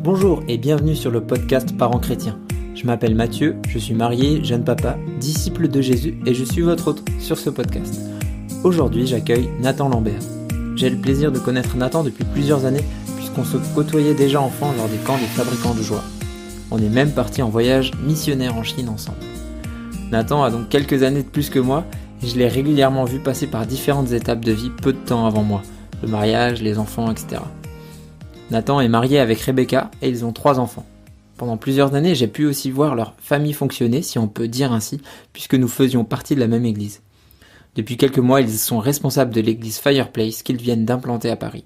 Bonjour et bienvenue sur le podcast Parents chrétiens. Je m'appelle Mathieu, je suis marié, jeune papa, disciple de Jésus et je suis votre hôte sur ce podcast. Aujourd'hui, j'accueille Nathan Lambert. J'ai le plaisir de connaître Nathan depuis plusieurs années puisqu'on se côtoyait déjà enfant lors des camps des fabricants de joie. On est même partis en voyage missionnaire en Chine ensemble. Nathan a donc quelques années de plus que moi et je l'ai régulièrement vu passer par différentes étapes de vie peu de temps avant moi. Le mariage, les enfants, etc. Nathan est marié avec Rebecca et ils ont 3 enfants. Pendant plusieurs années, j'ai pu aussi voir leur famille fonctionner, si on peut dire ainsi, puisque nous faisions partie de la même église. Depuis quelques mois, ils sont responsables de l'église Fireplace qu'ils viennent d'implanter à Paris.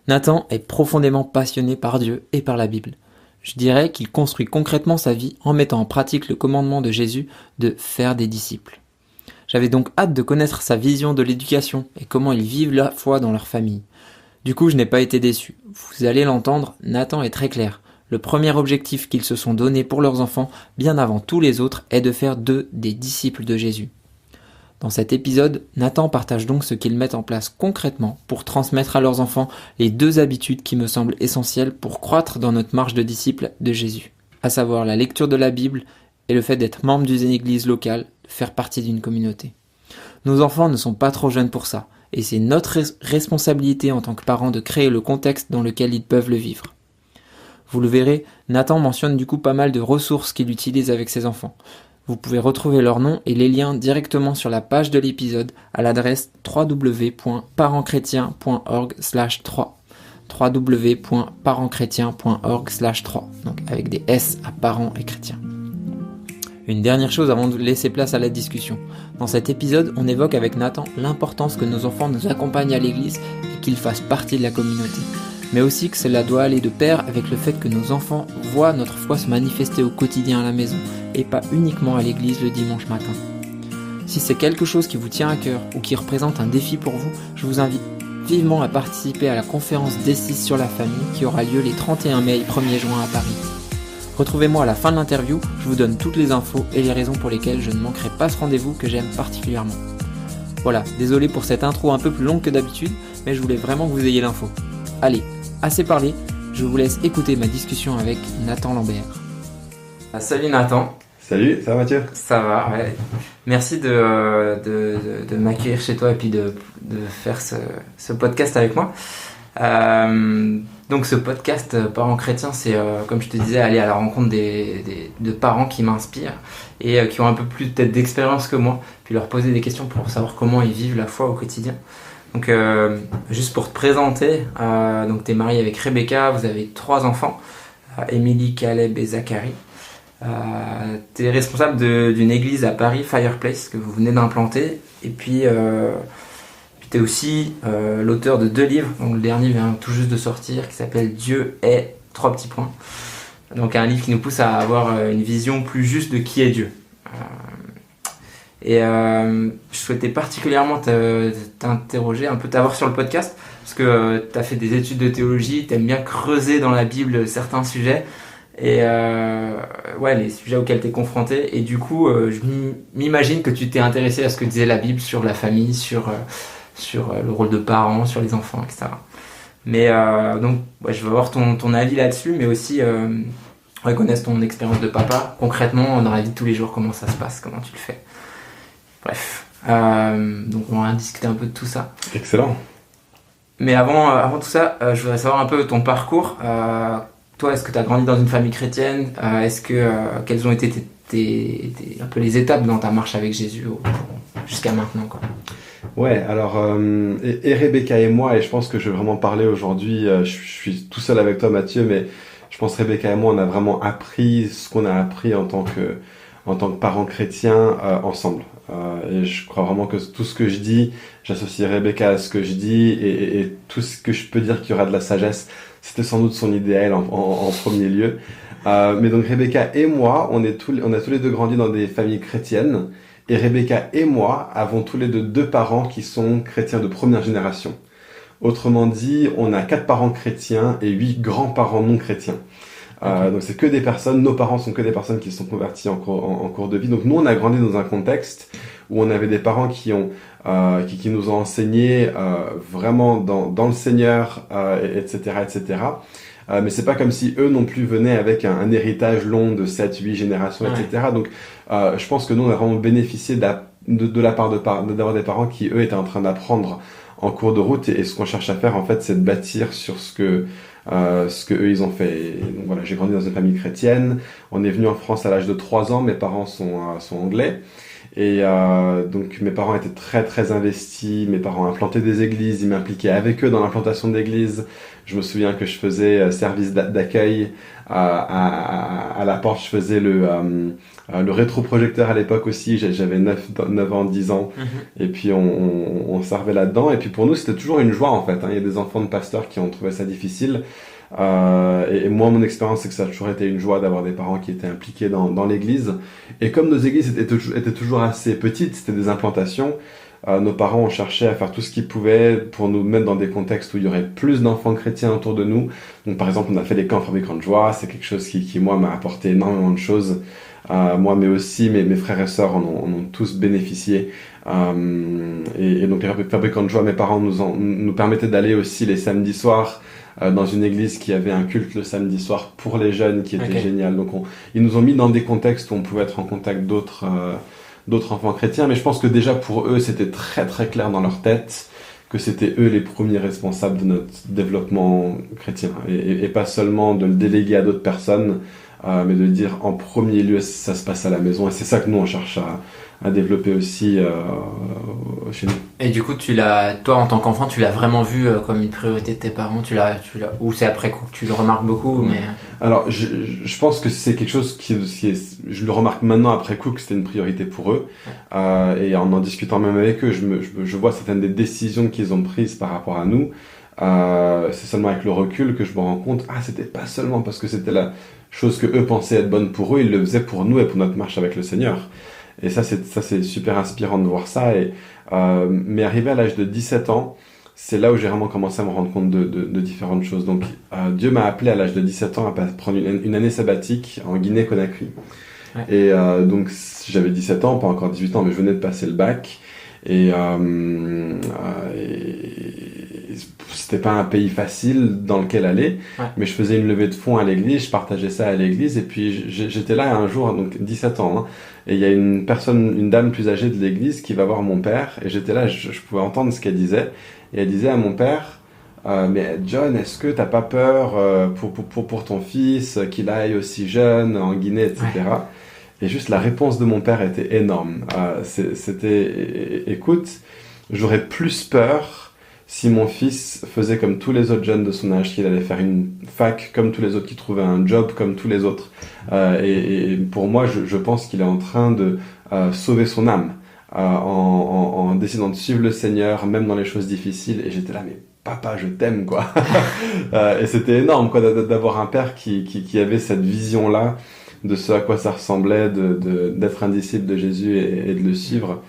Nathan est profondément passionné par Dieu et par la Bible. Je dirais qu'il construit concrètement sa vie en mettant en pratique le commandement de Jésus de faire des disciples. J'avais donc hâte de connaître sa vision de l'éducation et comment ils vivent la foi dans leur famille. Du coup, je n'ai pas été déçu. Vous allez l'entendre, Nathan est très clair. Le premier objectif qu'ils se sont donné pour leurs enfants, bien avant tous les autres, est de faire d'eux des disciples de Jésus. Dans cet épisode, Nathan partage donc ce qu'ils mettent en place concrètement pour transmettre à leurs enfants les 2 habitudes qui me semblent essentielles pour croître dans notre marche de disciples de Jésus, à savoir la lecture de la Bible et le fait d'être membre d'une église locale, de faire partie d'une communauté. Nos enfants ne sont pas trop jeunes pour ça, et c'est notre responsabilité en tant que parents de créer le contexte dans lequel ils peuvent le vivre. Vous le verrez, Nathan mentionne du coup pas mal de ressources qu'il utilise avec ses enfants. Vous pouvez retrouver leurs noms et les liens directement sur la page de l'épisode à l'adresse www.parentschrétien.org/3 www.parentschrétien.org/3 donc avec des S à parents et chrétiens. Une dernière chose avant de laisser place à la discussion. Dans cet épisode, on évoque avec Nathan l'importance que nos enfants nous accompagnent à l'église et qu'ils fassent partie de la communauté. Mais aussi que cela doit aller de pair avec le fait que nos enfants voient notre foi se manifester au quotidien à la maison et pas uniquement à l'église le dimanche matin. Si c'est quelque chose qui vous tient à cœur ou qui représente un défi pour vous, je vous invite vivement à participer à la conférence D6 sur la famille qui aura lieu les 31 mai et 1er juin à Paris. Retrouvez-moi à la fin de l'interview, je vous donne toutes les infos et les raisons pour lesquelles je ne manquerai pas ce rendez-vous que j'aime particulièrement. Voilà, désolé pour cette intro un peu plus longue que d'habitude, mais je voulais vraiment que vous ayez l'info. Allez, assez parlé, je vous laisse écouter ma discussion avec Nathan Lambert. Salut Nathan. Salut, ça va Mathieu ? Ça va, ouais. Merci de m'accueillir chez toi et puis de faire ce podcast avec moi. Donc ce podcast Parents chrétiens, c'est comme je te disais, aller à la rencontre de parents qui m'inspirent et qui ont un peu plus peut-être d'expérience que moi, puis leur poser des questions pour savoir comment ils vivent la foi au quotidien. Donc juste pour te présenter, donc tu es marié avec Rebecca, vous avez 3 enfants, Émilie, Caleb et Zachary. Tu es responsable d'une église à Paris, Fireplace, que vous venez d'implanter, et puis tu es aussi l'auteur de 2 livres, donc le dernier vient tout juste de sortir, qui s'appelle Dieu est ... Donc un livre qui nous pousse à avoir une vision plus juste de qui est Dieu. Je souhaitais particulièrement t'interroger, un peu t'avoir sur le podcast, parce que tu as fait des études de théologie, tu aimes bien creuser dans la Bible certains sujets, et les sujets auxquels tu es confronté, et du coup je m'imagine que tu t'es intéressé à ce que disait la Bible sur la famille, sur le rôle de parents, sur les enfants, etc. Mais donc je veux avoir ton avis là-dessus, mais aussi reconnaître ton expérience de papa, concrètement dans la vie de tous les jours, comment ça se passe, comment tu le fais. Bref, donc on va discuter un peu de tout ça. Excellent. Mais avant tout ça, je voudrais savoir un peu ton parcours. Toi, est-ce que tu as grandi dans une famille chrétienne ? Quelles ont été un peu les étapes dans ta marche avec Jésus jusqu'à maintenant, quoi ? Ouais, alors, et Rebecca et moi, et je pense que je vais vraiment parler aujourd'hui, je suis tout seul avec toi Mathieu, mais je pense que Rebecca et moi, on a vraiment appris ce qu'on a appris en tant que parents chrétiens ensemble. Et je crois vraiment que tout ce que je dis, j'associe Rebecca à ce que je dis, et tout ce que je peux dire qu'il y aura de la sagesse, c'était sans doute son idéal en premier lieu. Mais donc Rebecca et moi, on a tous les 2 grandi dans des familles chrétiennes, et Rebecca et moi avons tous les 2 parents qui sont chrétiens de première génération. Autrement dit, on a 4 parents chrétiens et 8 grands-parents non chrétiens. Donc c'est que des personnes, nos parents sont que des personnes qui se sont converties en cours de vie. Donc nous on a grandi dans un contexte où on avait des parents qui nous ont enseigné vraiment dans le Seigneur, etc., etc. mais c'est pas comme si eux non plus venaient avec un héritage long de 7-8 générations, etc. Donc, je pense que nous, on a vraiment bénéficié de la part d'avoir des parents qui, eux, étaient en train d'apprendre en cours de route, et ce qu'on cherche à faire, en fait, c'est de bâtir sur ce que eux, ils ont fait. Et donc, voilà, j'ai grandi dans une famille chrétienne. On est venu en France à l'âge de 3 ans. Mes parents sont anglais. Et donc mes parents étaient très très investis, mes parents implantaient des églises, ils m'impliquaient avec eux dans l'implantation d'églises. Je me souviens que je faisais service d'accueil à la porte, je faisais le rétroprojecteur à l'époque aussi, j'avais 9 ans, 10 ans, et puis on servait là-dedans. Et puis pour nous c'était toujours une joie en fait, hein. Il y a des enfants de pasteurs qui ont trouvé ça difficile. Et moi, mon expérience, c'est que ça a toujours été une joie d'avoir des parents qui étaient impliqués dans l'église. Et comme nos églises étaient toujours assez petites, c'était des implantations, nos parents ont cherché à faire tout ce qu'ils pouvaient pour nous mettre dans des contextes où il y aurait plus d'enfants chrétiens autour de nous. Donc, par exemple, on a fait des camps fabricants de joie. C'est quelque chose qui moi, m'a apporté énormément de choses. Moi, mais aussi mes frères et sœurs en ont tous bénéficié. Et donc, les fabricants de joie, mes parents nous permettaient d'aller aussi les samedis soirs dans une église qui avait un culte le samedi soir pour les jeunes qui était génial. Donc ils nous ont mis dans des contextes où on pouvait être en contact d'autres enfants chrétiens, mais je pense que déjà pour eux c'était très très clair dans leur tête que c'était eux les premiers responsables de notre développement chrétien, et pas seulement de le déléguer à d'autres personnes, mais de le dire en premier lieu ça se passe à la maison, et c'est ça que nous on cherche à développer aussi chez nous. Et du coup, toi en tant qu'enfant, tu l'as vraiment vu comme une priorité de tes parents, ou c'est après coup que tu le remarques beaucoup, mais... Alors, je pense que c'est quelque chose je le remarque maintenant après coup que c'était une priorité pour eux, et en discutant même avec eux, je vois certaines des décisions qu'ils ont prises par rapport à nous. C'est seulement avec le recul que je me rends compte, c'était pas seulement parce que c'était la chose que eux pensaient être bonne pour eux, ils le faisaient pour nous et pour notre marche avec le Seigneur. Et ça c'est super inspirant de voir ça. Mais arrivé à l'âge de 17 ans, c'est là où j'ai vraiment commencé à me rendre compte de différentes choses. Donc Dieu m'a appelé à l'âge de 17 ans à prendre une année sabbatique en Guinée-Conakry. Et donc j'avais 17 ans, pas encore 18 ans, mais je venais de passer le bac. Et c'était pas un pays facile dans lequel aller, mais je faisais une levée de fonds à l'église, je partageais ça à l'église, et puis j'étais là un jour, donc 17 ans, hein, et il y a une dame plus âgée de l'église qui va voir mon père, et j'étais là, je pouvais entendre ce qu'elle disait, et elle disait à mon père, mais John, est-ce que t'as pas peur pour ton fils, qu'il aille aussi jeune en Guinée, etc. Et juste la réponse de mon père était énorme. C'était, écoute, j'aurais plus peur si mon fils faisait comme tous les autres jeunes de son âge, qu'il allait faire une fac comme tous les autres, qu'il trouvait un job comme tous les autres. Et pour moi, je pense qu'il est en train de sauver son âme en décidant de suivre le Seigneur, même dans les choses difficiles. Et j'étais là, mais papa, je t'aime, quoi. Et c'était énorme, quoi, d'avoir un père qui avait cette vision-là de ce à quoi ça ressemblait d'être un disciple de Jésus et de le suivre.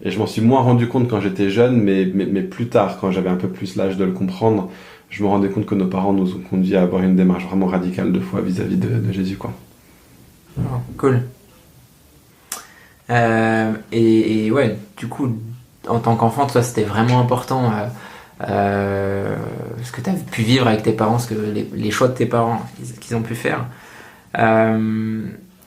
Et je m'en suis moins rendu compte quand j'étais jeune, mais plus tard, quand j'avais un peu plus l'âge de le comprendre, je me rendais compte que nos parents nous ont conduits à avoir une démarche vraiment radicale de foi vis-à-vis de Jésus, quoi. Oh, cool. Et ouais, du coup, en tant qu'enfant, toi, c'était vraiment important ce que tu as pu vivre avec tes parents, ce que les choix de tes parents qu'ils ont pu faire.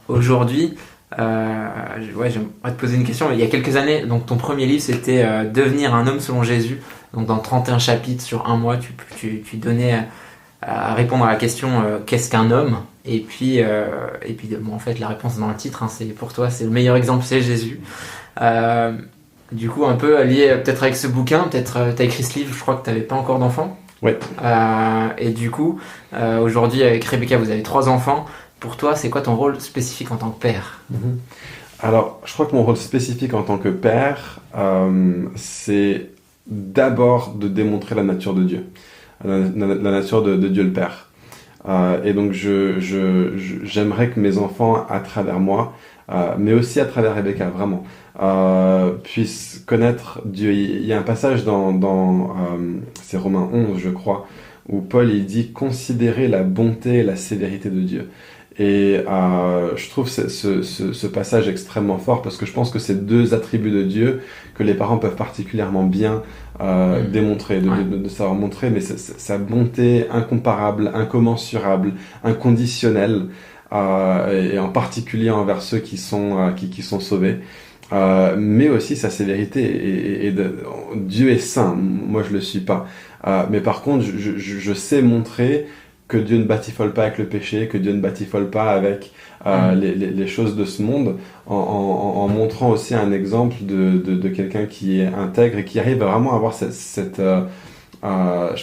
Aujourd'hui, j'aimerais te poser une question. Il y a quelques années, donc ton premier livre c'était Devenir un homme selon Jésus. Donc dans 31 chapitres sur un mois, tu donnais à répondre à la question qu'est-ce qu'un homme. Et puis en fait la réponse dans le titre, hein, c'est pour toi c'est le meilleur exemple, c'est Jésus. Du coup un peu lié peut-être avec ce bouquin, peut-être t'as écrit ce livre, je crois que t'avais pas encore d'enfants. Ouais. Et du coup aujourd'hui avec Rebecca vous avez 3 enfants. Pour toi, c'est quoi ton rôle spécifique en tant que père ? Alors, je crois que mon rôle spécifique en tant que père, c'est d'abord de démontrer la nature de Dieu, la nature de Dieu le Père. Et donc, j'aimerais que mes enfants, à travers moi, mais aussi à travers Rebecca, vraiment, puissent connaître Dieu. Il y a un passage dans c'est Romains 11, je crois, où Paul il dit « Considérez la bonté et la sévérité de Dieu ». Et je trouve ce passage extrêmement fort parce que je pense que c'est deux attributs de Dieu que les parents peuvent particulièrement bien démontrer, de savoir montrer, mais sa bonté incomparable, incommensurable, inconditionnelle, et en particulier envers ceux qui sont sauvés. Mais aussi sa sévérité Dieu est saint, moi je le suis pas, mais par contre je sais montrer que Dieu ne batifole pas avec le péché, que Dieu ne batifole pas avec les choses de ce monde, en montrant aussi un exemple de quelqu'un qui est intègre et qui arrive à vraiment avoir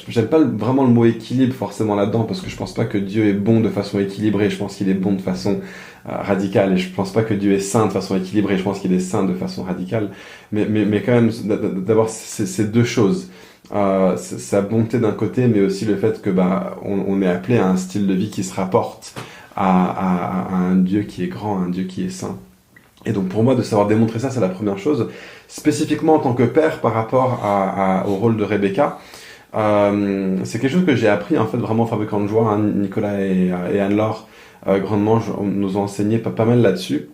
j'aime pas vraiment le mot équilibre forcément là-dedans, parce que je pense pas que Dieu est bon de façon équilibrée, je pense qu'il est bon de façon radicale, et je pense pas que Dieu est saint de façon équilibrée, je pense qu'il est saint de façon radicale, mais quand même d'avoir ces deux choses, sa bonté d'un côté, mais aussi le fait que on est appelé à un style de vie qui se rapporte à un Dieu qui est grand, un Dieu qui est saint. Et donc pour moi, de savoir démontrer ça, c'est la première chose. Spécifiquement en tant que père, par rapport au rôle de Rebecca, c'est quelque chose que j'ai appris en fait vraiment en fabricant de joie. Nicolas et Anne-Laure grandement nous ont enseigné pas mal là-dessus.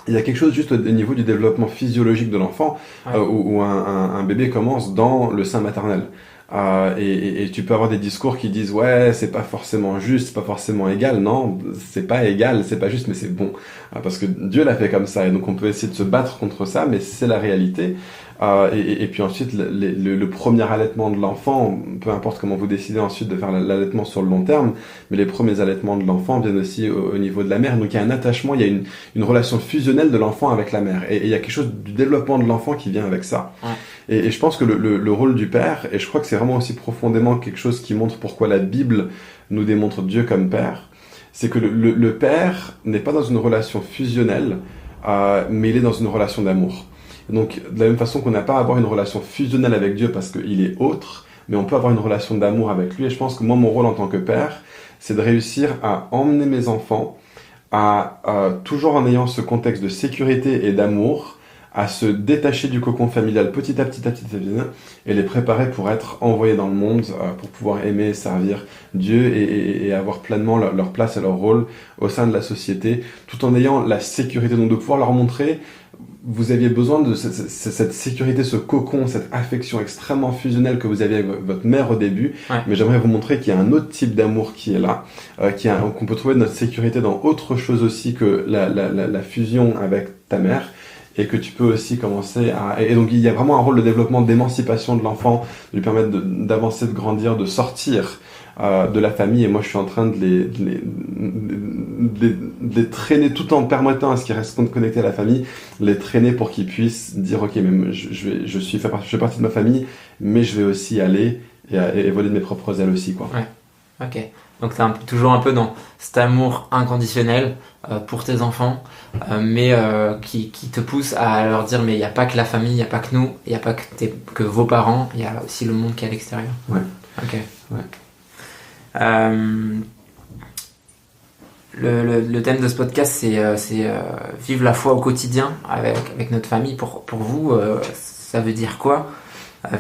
Il y a quelque chose juste au niveau du développement physiologique de l'enfant, où un bébé commence dans le sein maternel. Et tu peux avoir des discours qui disent ouais, c'est pas forcément juste, c'est pas forcément égal. Non, c'est pas égal, c'est pas juste, mais c'est bon, parce que Dieu l'a fait comme ça, et donc on peut essayer de se battre contre ça, mais c'est la réalité. Et puis ensuite le premier allaitement de l'enfant, peu importe comment vous décidez ensuite de faire l'allaitement sur le long terme, mais les premiers allaitements de l'enfant viennent aussi au niveau de la mère. Donc il y a un attachement, il y a une relation fusionnelle de l'enfant avec la mère, et il y a quelque chose du développement de l'enfant qui vient avec ça. Et je pense que le rôle du père, et je crois que c'est vraiment aussi profondément quelque chose qui montre pourquoi la Bible nous démontre Dieu comme père, c'est que le père n'est pas dans une relation fusionnelle, mais il est dans une relation d'amour. Donc de la même façon qu'on n'a pas à avoir une relation fusionnelle avec Dieu parce qu'il est autre, mais on peut avoir une relation d'amour avec lui. Et je pense que moi, mon rôle en tant que père, c'est de réussir à emmener mes enfants toujours en ayant ce contexte de sécurité et d'amour, à se détacher du cocon familial petit à petit, et les préparer pour être envoyés dans le monde, pour pouvoir aimer et servir Dieu et avoir pleinement leur place et leur rôle au sein de la société, tout en ayant la sécurité. Donc de pouvoir leur montrer, vous aviez besoin de cette sécurité, ce cocon, cette affection extrêmement fusionnelle que vous aviez avec votre mère au début, mais j'aimerais vous montrer qu'il y a un autre type d'amour qui est là, qu'on peut trouver notre sécurité dans autre chose aussi que la fusion avec ta mère, et que tu peux aussi commencer et donc il y a vraiment un rôle de développement, d'émancipation de l'enfant, de lui permettre d'avancer, de grandir, de sortir de la famille. Et moi je suis en train de les traîner, tout en permettant à ce qu'ils restent connectés à la famille, les traîner pour qu'ils puissent dire ok, mais je fais partie de ma famille, mais je vais aussi aller et voler de mes propres ailes aussi, quoi. Ok, donc tu es toujours un peu dans cet amour inconditionnel pour tes enfants, mais qui te pousse à leur dire mais il n'y a pas que la famille, il n'y a pas que nous, il n'y a pas que vos parents, il y a aussi le monde qui est à l'extérieur. Ok. Le thème de ce podcast, c'est vivre la foi au quotidien avec notre famille. Pour vous, ça veut dire quoi,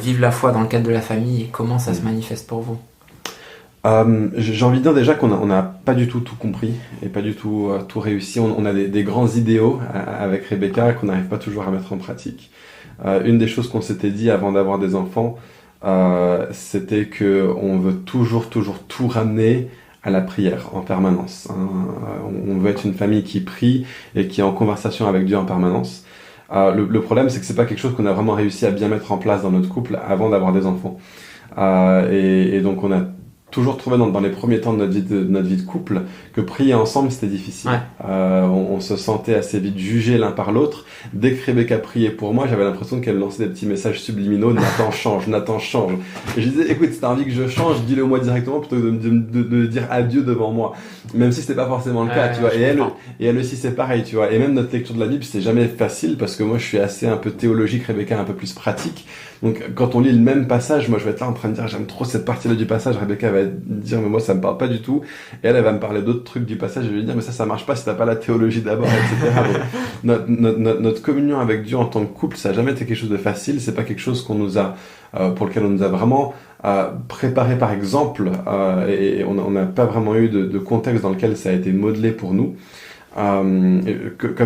vivre la foi dans le cadre de la famille, et comment ça se manifeste pour vous? J'ai envie de dire déjà qu'on n'a pas du tout compris et pas du tout tout réussi. On a des grands idéaux avec Rebecca qu'on n'arrive pas toujours à mettre en pratique. Une des choses qu'on s'était dit avant d'avoir des enfants, c'était que on veut toujours tout ramener à la prière en permanence. On veut être une famille qui prie et qui est en conversation avec Dieu en permanence. Le problème, c'est que c'est pas quelque chose qu'on a vraiment réussi à bien mettre en place dans notre couple avant d'avoir des enfants. Et donc on a toujours trouvé dans les premiers temps de notre vie de couple que prier ensemble c'était difficile. On se sentait assez vite jugés l'un par l'autre. Dès que Rebecca priait pour moi, j'avais l'impression qu'elle lançait des petits messages subliminaux: Nathan change. Et je disais écoute, si t'as envie que je change, dis-le moi directement plutôt que de dire adieu devant moi, même si c'était pas forcément le cas, tu vois. Et elle aussi c'est pareil, tu vois. Et même notre lecture de la Bible, c'est jamais facile parce que moi je suis assez un peu théologique, Rebecca un peu plus pratique. Donc quand on lit le même passage, moi je vais être là en train de dire j'aime trop cette partie-là du passage, Rebecca va dire mais moi ça me parle pas du tout, et elle va me parler d'autres trucs du passage, je vais lui dire mais ça marche pas si t'as pas la théologie d'abord, etc. Donc, notre communion avec Dieu en tant que couple, ça a jamais été quelque chose de facile, c'est pas quelque chose pour lequel on nous a vraiment préparé par exemple, et on n'a pas vraiment eu de contexte dans lequel ça a été modelé pour nous. Comme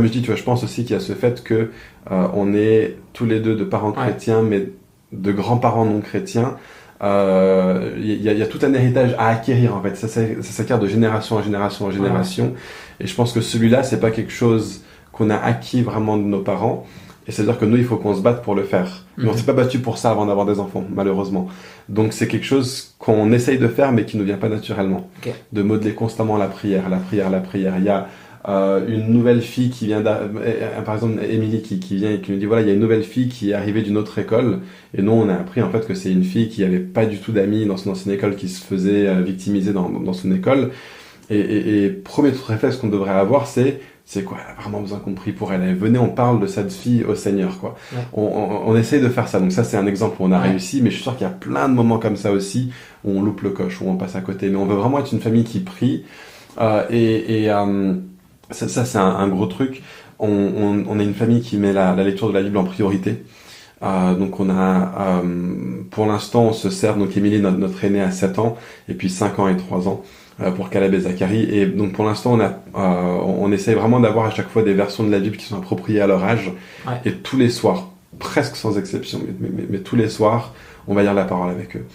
je dis, tu vois, je pense aussi qu'il y a ce fait que on est tous les deux de parents chrétiens, mais de grands-parents non chrétiens. Il y a tout un héritage à acquérir en fait. Ça s'acquiert de génération en génération en génération. Et je pense que celui-là, c'est pas quelque chose qu'on a acquis vraiment de nos parents. Et c'est-à-dire que nous, il faut qu'on se batte pour le faire. Mais on s'est pas battu pour ça avant d'avoir des enfants, malheureusement. Donc c'est quelque chose qu'on essaye de faire, mais qui nous vient pas naturellement. De modeler constamment la prière, la prière, la prière. Il y a une nouvelle fille qui vient par exemple Émilie qui vient et qui nous dit voilà, il y a une nouvelle fille qui est arrivée d'une autre école, et nous on a appris en fait que c'est une fille qui avait pas du tout d'amis dans son ancienne école, qui se faisait victimiser dans son école, et premier réflexe qu'on devrait avoir, c'est quoi, elle a vraiment besoin qu'on prie pour elle. Venez, on parle de cette fille au Seigneur, quoi. On essaye de faire ça. Donc ça, c'est un exemple où on a réussi, mais je suis sûr qu'il y a plein de moments comme ça aussi où on loupe le coche, où on passe à côté. Mais on veut vraiment être une famille qui prie, ça c'est un gros truc. On est une famille qui met la lecture de la Bible en priorité. Donc on a, pour l'instant, on se sert, donc Émilie, notre aînée, a 7 ans, et puis 5 ans et 3 ans, pour Caleb et Zacharie. Et donc pour l'instant, on essaye vraiment d'avoir à chaque fois des versions de la Bible qui sont appropriées à leur âge. Et tous les soirs, presque sans exception, mais tous les soirs, on va lire la parole avec eux.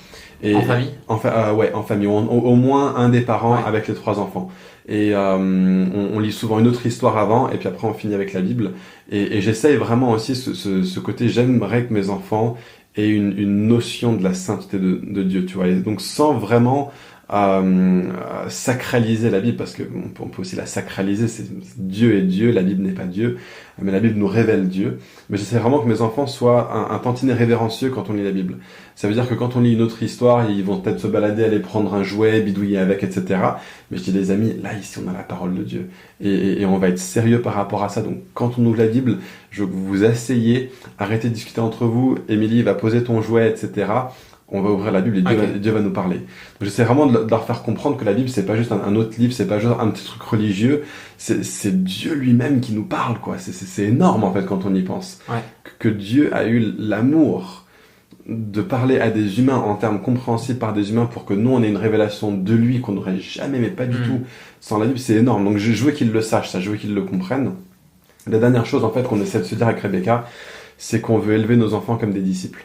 Et en famille? En famille. Au moins un des parents avec les 3 enfants. Et on lit souvent une autre histoire avant, et puis après on finit avec la Bible. Et j'essaye vraiment aussi ce côté, j'aimerais que mes enfants aient une notion de la sainteté de Dieu, tu vois. Et donc sans vraiment sacraliser la Bible, parce que on peut aussi la sacraliser, Dieu est Dieu, la Bible n'est pas Dieu, mais la Bible nous révèle Dieu. Mais j'essaie vraiment que mes enfants soient un tantinet révérencieux quand on lit la Bible. Ça veut dire que quand on lit une autre histoire, ils vont peut-être se balader, aller prendre un jouet, bidouiller avec, etc. Mais je dis, les amis, là, ici, on a la parole de Dieu. Et on va être sérieux par rapport à ça. Donc, quand on ouvre la Bible, je veux que vous vous asseyez, arrêtez de discuter entre vous. Émilie va poser ton jouet, etc. On va ouvrir la Bible et Dieu va nous parler. Donc, j'essaie vraiment de leur faire comprendre que la Bible, c'est pas juste un autre livre, c'est pas juste un petit truc religieux, c'est Dieu lui-même qui nous parle, quoi. C'est énorme, en fait, quand on y pense. Que Dieu a eu l'amour de parler à des humains en termes compréhensibles par des humains pour que nous, on ait une révélation de lui qu'on n'aurait jamais, mais pas du tout, sans la Bible, c'est énorme. Donc, je veux qu'ils le sachent, ça, je veux qu'ils le comprennent. La dernière chose, en fait, qu'on essaie de se dire avec Rebecca, c'est qu'on veut élever nos enfants comme des disciples.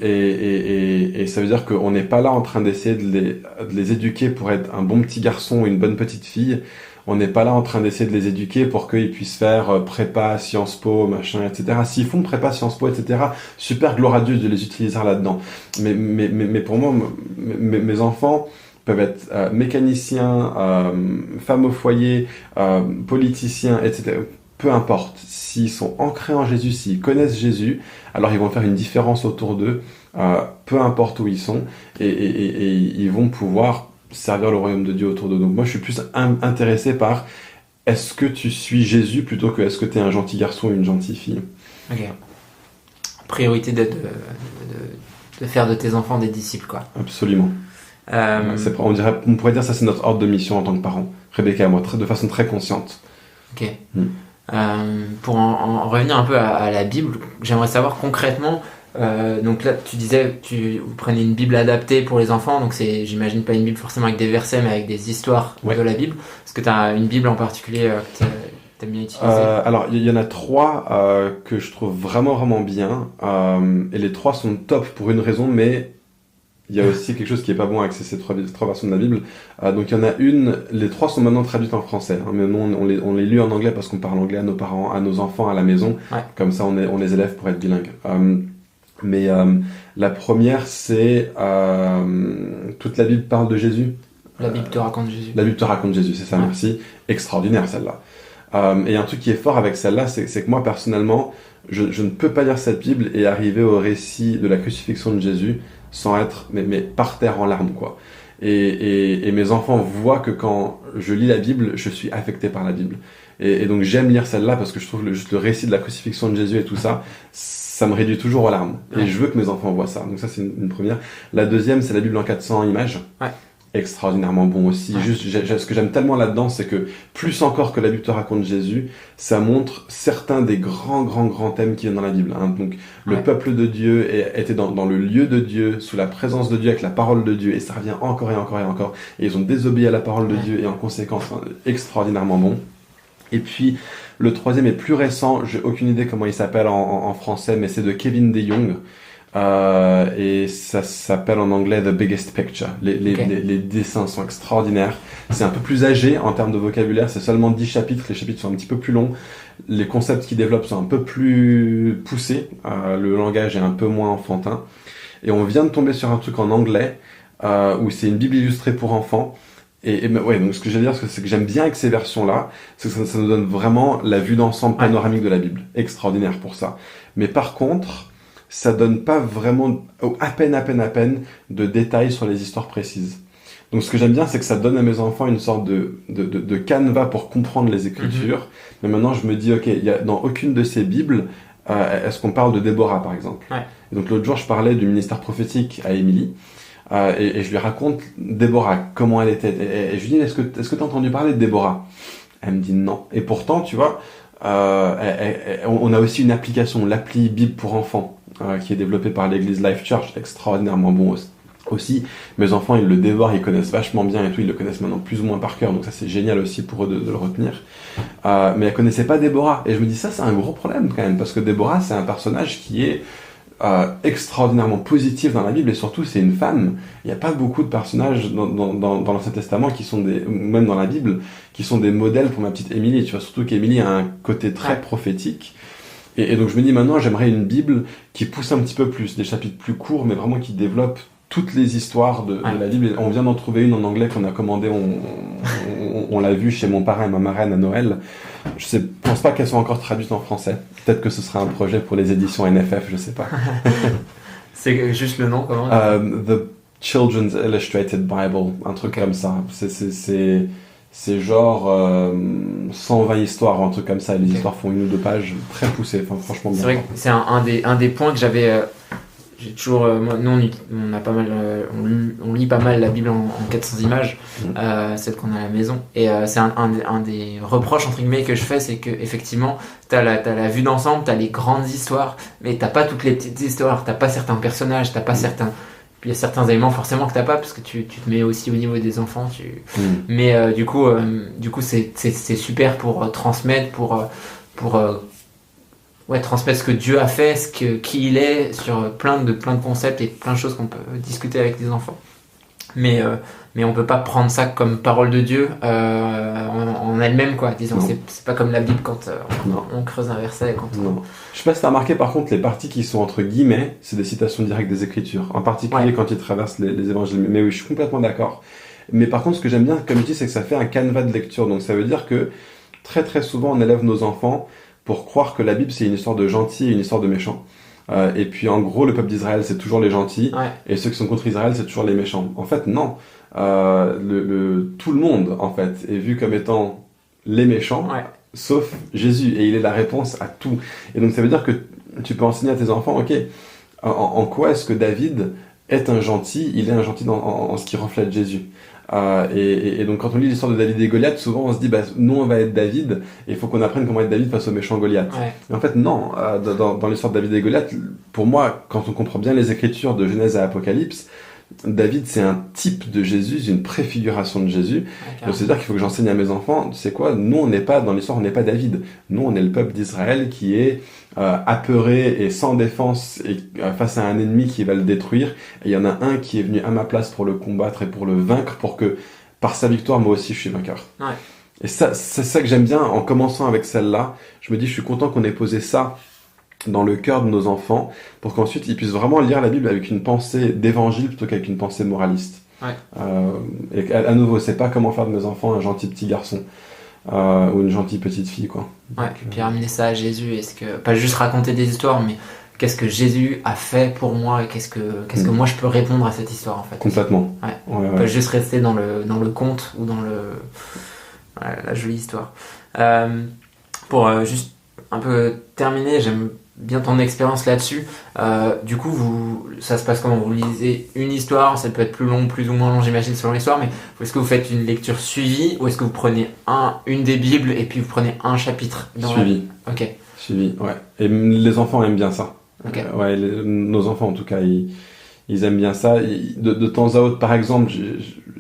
Et ça veut dire qu'on n'est pas là en train d'essayer de les éduquer pour être un bon petit garçon ou une bonne petite fille. On n'est pas là en train d'essayer de les éduquer pour qu'ils puissent faire prépa, Sciences Po, machin, etc. S'ils font prépa, Sciences Po, etc., super, gloire à Dieu de les utiliser là-dedans. Mais pour moi, mes enfants peuvent être mécaniciens, femmes au foyer, politiciens, etc. Peu importe. S'ils sont ancrés en Jésus, s'ils connaissent Jésus, alors ils vont faire une différence autour d'eux, peu importe où ils sont, et ils vont pouvoir servir le royaume de Dieu autour d'eux. Donc moi, je suis plus intéressé par est-ce que tu suis Jésus plutôt que est-ce que tu es un gentil garçon ou une gentille fille. Ok. Priorité de faire de tes enfants des disciples, quoi. Absolument. On pourrait dire ça, c'est notre ordre de mission en tant que parents, Rebecca et moi, de façon très consciente. Ok. Pour en revenir un peu à la Bible, j'aimerais savoir concrètement, donc là tu disais vous prenez une Bible adaptée pour les enfants, donc c'est, j'imagine, pas une Bible forcément avec des versets mais avec des histoires de la Bible. Est-ce que tu as une Bible en particulier que tu aimes bien utiliser? Alors il y en a 3 que je trouve vraiment bien, et les 3 sont top pour une raison, mais il y a aussi quelque chose qui est pas bon avec ces 3 versions de la Bible. Donc il y en a une, les 3 sont maintenant traduites en français, hein, mais nous on les lit en anglais parce qu'on parle anglais à nos parents, à nos enfants à la maison. Comme ça on les élève pour être bilingues. Mais la première, c'est toute la Bible parle de Jésus. La Bible te raconte Jésus. La Bible te raconte Jésus, c'est ça, merci. Extraordinaire celle-là. Et un truc qui est fort avec celle-là, c'est que moi personnellement, je ne peux pas lire cette Bible et arriver au récit de la crucifixion de Jésus sans être mais par terre en larmes, quoi. Et mes enfants voient que quand je lis la Bible, je suis affecté par la Bible. Et donc j'aime lire celle-là parce que je trouve juste le récit de la crucifixion de Jésus et tout ça, ça me réduit toujours aux larmes. Et je veux que mes enfants voient ça. Donc ça, c'est une première. La deuxième, c'est la Bible en 400 images. extraordinairement bon aussi. Juste, ce que j'aime tellement là-dedans, c'est que plus encore que la Bible te raconte Jésus, ça montre certains des grands thèmes qui viennent dans la Bible. Hein. Donc, le peuple de Dieu était dans le lieu de Dieu, sous la présence de Dieu, avec la parole de Dieu, et ça revient encore et encore et encore. Et ils ont désobéi à la parole de Dieu, et en conséquence, extraordinairement bon. Et puis, le troisième est plus récent, j'ai aucune idée comment il s'appelle en français, mais c'est de Kevin DeYoung. Et ça s'appelle en anglais The Biggest Picture. Les dessins sont extraordinaires. C'est un peu plus âgé en termes de vocabulaire, c'est seulement 10 chapitres, les chapitres sont un petit peu plus longs. Les concepts qu'il développe sont un peu plus poussés, le langage est un peu moins enfantin. Et on vient de tomber sur un truc en anglais, où c'est une Bible illustrée pour enfants. Donc ce que je veux dire, c'est que j'aime bien avec ces versions-là, c'est que ça nous donne vraiment la vue d'ensemble panoramique de la Bible. Extraordinaire pour ça. Mais par contre, ça donne pas vraiment, à peine, de détails sur les histoires précises. Donc ce que j'aime bien, c'est que ça donne à mes enfants une sorte de canevas pour comprendre les Écritures. Mais maintenant, je me dis, ok, il y a dans aucune de ces Bibles, est-ce qu'on parle de Déborah, par exemple. Et donc l'autre jour, je parlais du ministère prophétique à Émilie. Et je lui raconte Déborah, comment elle était. Et je lui dis, est-ce que tu as entendu parler de Déborah? Elle me dit non. Et pourtant, tu vois, on a aussi une application, l'appli Bible pour enfants, qui est développée par l'église Life Church, extraordinairement bon aussi. Mes enfants, ils le dévorent, ils connaissent vachement bien et tout, ils le connaissent maintenant plus ou moins par cœur, donc ça c'est génial aussi pour eux de le retenir. Mais elle connaissait pas Déborah. Et je me dis, ça c'est un gros problème quand même, parce que Déborah, c'est un personnage qui est extraordinairement positif dans la Bible, et surtout c'est une femme. Il n'y a pas beaucoup de personnages dans l'Ancien Testament qui sont même dans la Bible, qui sont des modèles pour ma petite Émilie, tu vois, surtout qu'Émilie a un côté très prophétique. Et donc je me dis maintenant, j'aimerais une Bible qui pousse un petit peu plus, des chapitres plus courts, mais vraiment qui développe toutes les histoires de la Bible. Et on vient d'en trouver une en anglais qu'on a commandée, on l'a vue chez mon parrain et ma marraine à Noël. Je pense pas qu'elle soit encore traduite en français. Peut-être que ce sera un projet pour les éditions NFF, je sais pas. C'est juste le nom, comment? The Children's Illustrated Bible, un truc comme ça. C'est genre 120 histoires ou un truc comme ça. Les histoires font 1 ou 2 pages, très poussées. Enfin, franchement bien. C'est vrai que c'est un des points que j'avais. J'ai toujours, nous on a pas mal, on lit pas mal la Bible en 400 images, celle qu'on a à la maison. Et c'est un des reproches entre guillemets que je fais, c'est que effectivement t'as la vue d'ensemble, t'as les grandes histoires, mais t'as pas toutes les petites histoires, t'as pas certains personnages, t'as pas certains. Puis il y a certains éléments forcément que t'as pas parce que tu te mets aussi au niveau des enfants. Mais du coup c'est super pour transmettre, pour transmettre ce que Dieu a fait, qui il est, sur plein de concepts et plein de choses qu'on peut discuter avec les enfants. Mais on peut pas prendre ça comme parole de Dieu en elle-même, quoi. Disons, c'est pas comme la Bible quand on creuse un verset. Non. Je sais pas si t'as remarqué, par contre, les parties qui sont entre guillemets, c'est des citations directes des Écritures. En particulier quand ils traversent les évangiles. Mais oui, je suis complètement d'accord. Mais par contre, ce que j'aime bien, comme je dis, c'est que ça fait un canevas de lecture. Donc ça veut dire que très très souvent, on élève nos enfants pour croire que la Bible c'est une histoire de gentils et une histoire de méchants. Et puis en gros, le peuple d'Israël c'est toujours les gentils, et ceux qui sont contre Israël c'est toujours les méchants. En fait, non. Tout le monde en fait est vu comme étant les méchants, sauf Jésus, et il est la réponse à tout. Et donc ça veut dire que tu peux enseigner à tes enfants, ok, en quoi est-ce que David est un gentil? Il est un gentil en ce qui reflète Jésus. Et donc quand on lit l'histoire de David et Goliath, souvent on se dit nous on va être David et il faut qu'on apprenne comment être David face au méchant Goliath. Mais en fait non, dans l'histoire de David et Goliath, pour moi, quand on comprend bien les Écritures de Genèse à Apocalypse, David c'est un type de Jésus, une préfiguration de Jésus. Donc c'est-à-dire qu'il faut que j'enseigne à mes enfants, tu sais quoi, nous on n'est pas dans l'histoire, on n'est pas David, nous on est le peuple d'Israël qui est apeuré et sans défense et face à un ennemi qui va le détruire, et il y en a un qui est venu à ma place pour le combattre et pour le vaincre, pour que par sa victoire moi aussi je suis vainqueur. Et ça, c'est ça que j'aime bien en commençant avec celle-là. Je me dis, je suis content qu'on ait posé ça dans le cœur de nos enfants pour qu'ensuite ils puissent vraiment lire la Bible avec une pensée d'évangile plutôt qu'avec une pensée moraliste. Et à nouveau, c'est pas comment faire de mes enfants un gentil petit garçon ou une gentille petite fille, quoi. Et puis ramener ça à Jésus, pas juste raconter des histoires, mais qu'est-ce que Jésus a fait pour moi et qu'est-ce que moi je peux répondre à cette histoire en fait. Complètement. Pas juste rester dans le conte ou dans la jolie histoire. Pour juste un peu terminer, j'aime bien ton expérience là-dessus. Du coup, ça se passe comment? Vous lisez une histoire, ça peut être plus long, plus ou moins long, j'imagine, selon l'histoire, mais est-ce que vous faites une lecture suivie ou est-ce que vous prenez une des Bibles et puis vous prenez un chapitre Suivi. Ok. Suivi, ouais. Et les enfants aiment bien ça. Okay. Ouais, nos enfants, en tout cas, ils aiment bien ça. De temps à autre, par exemple,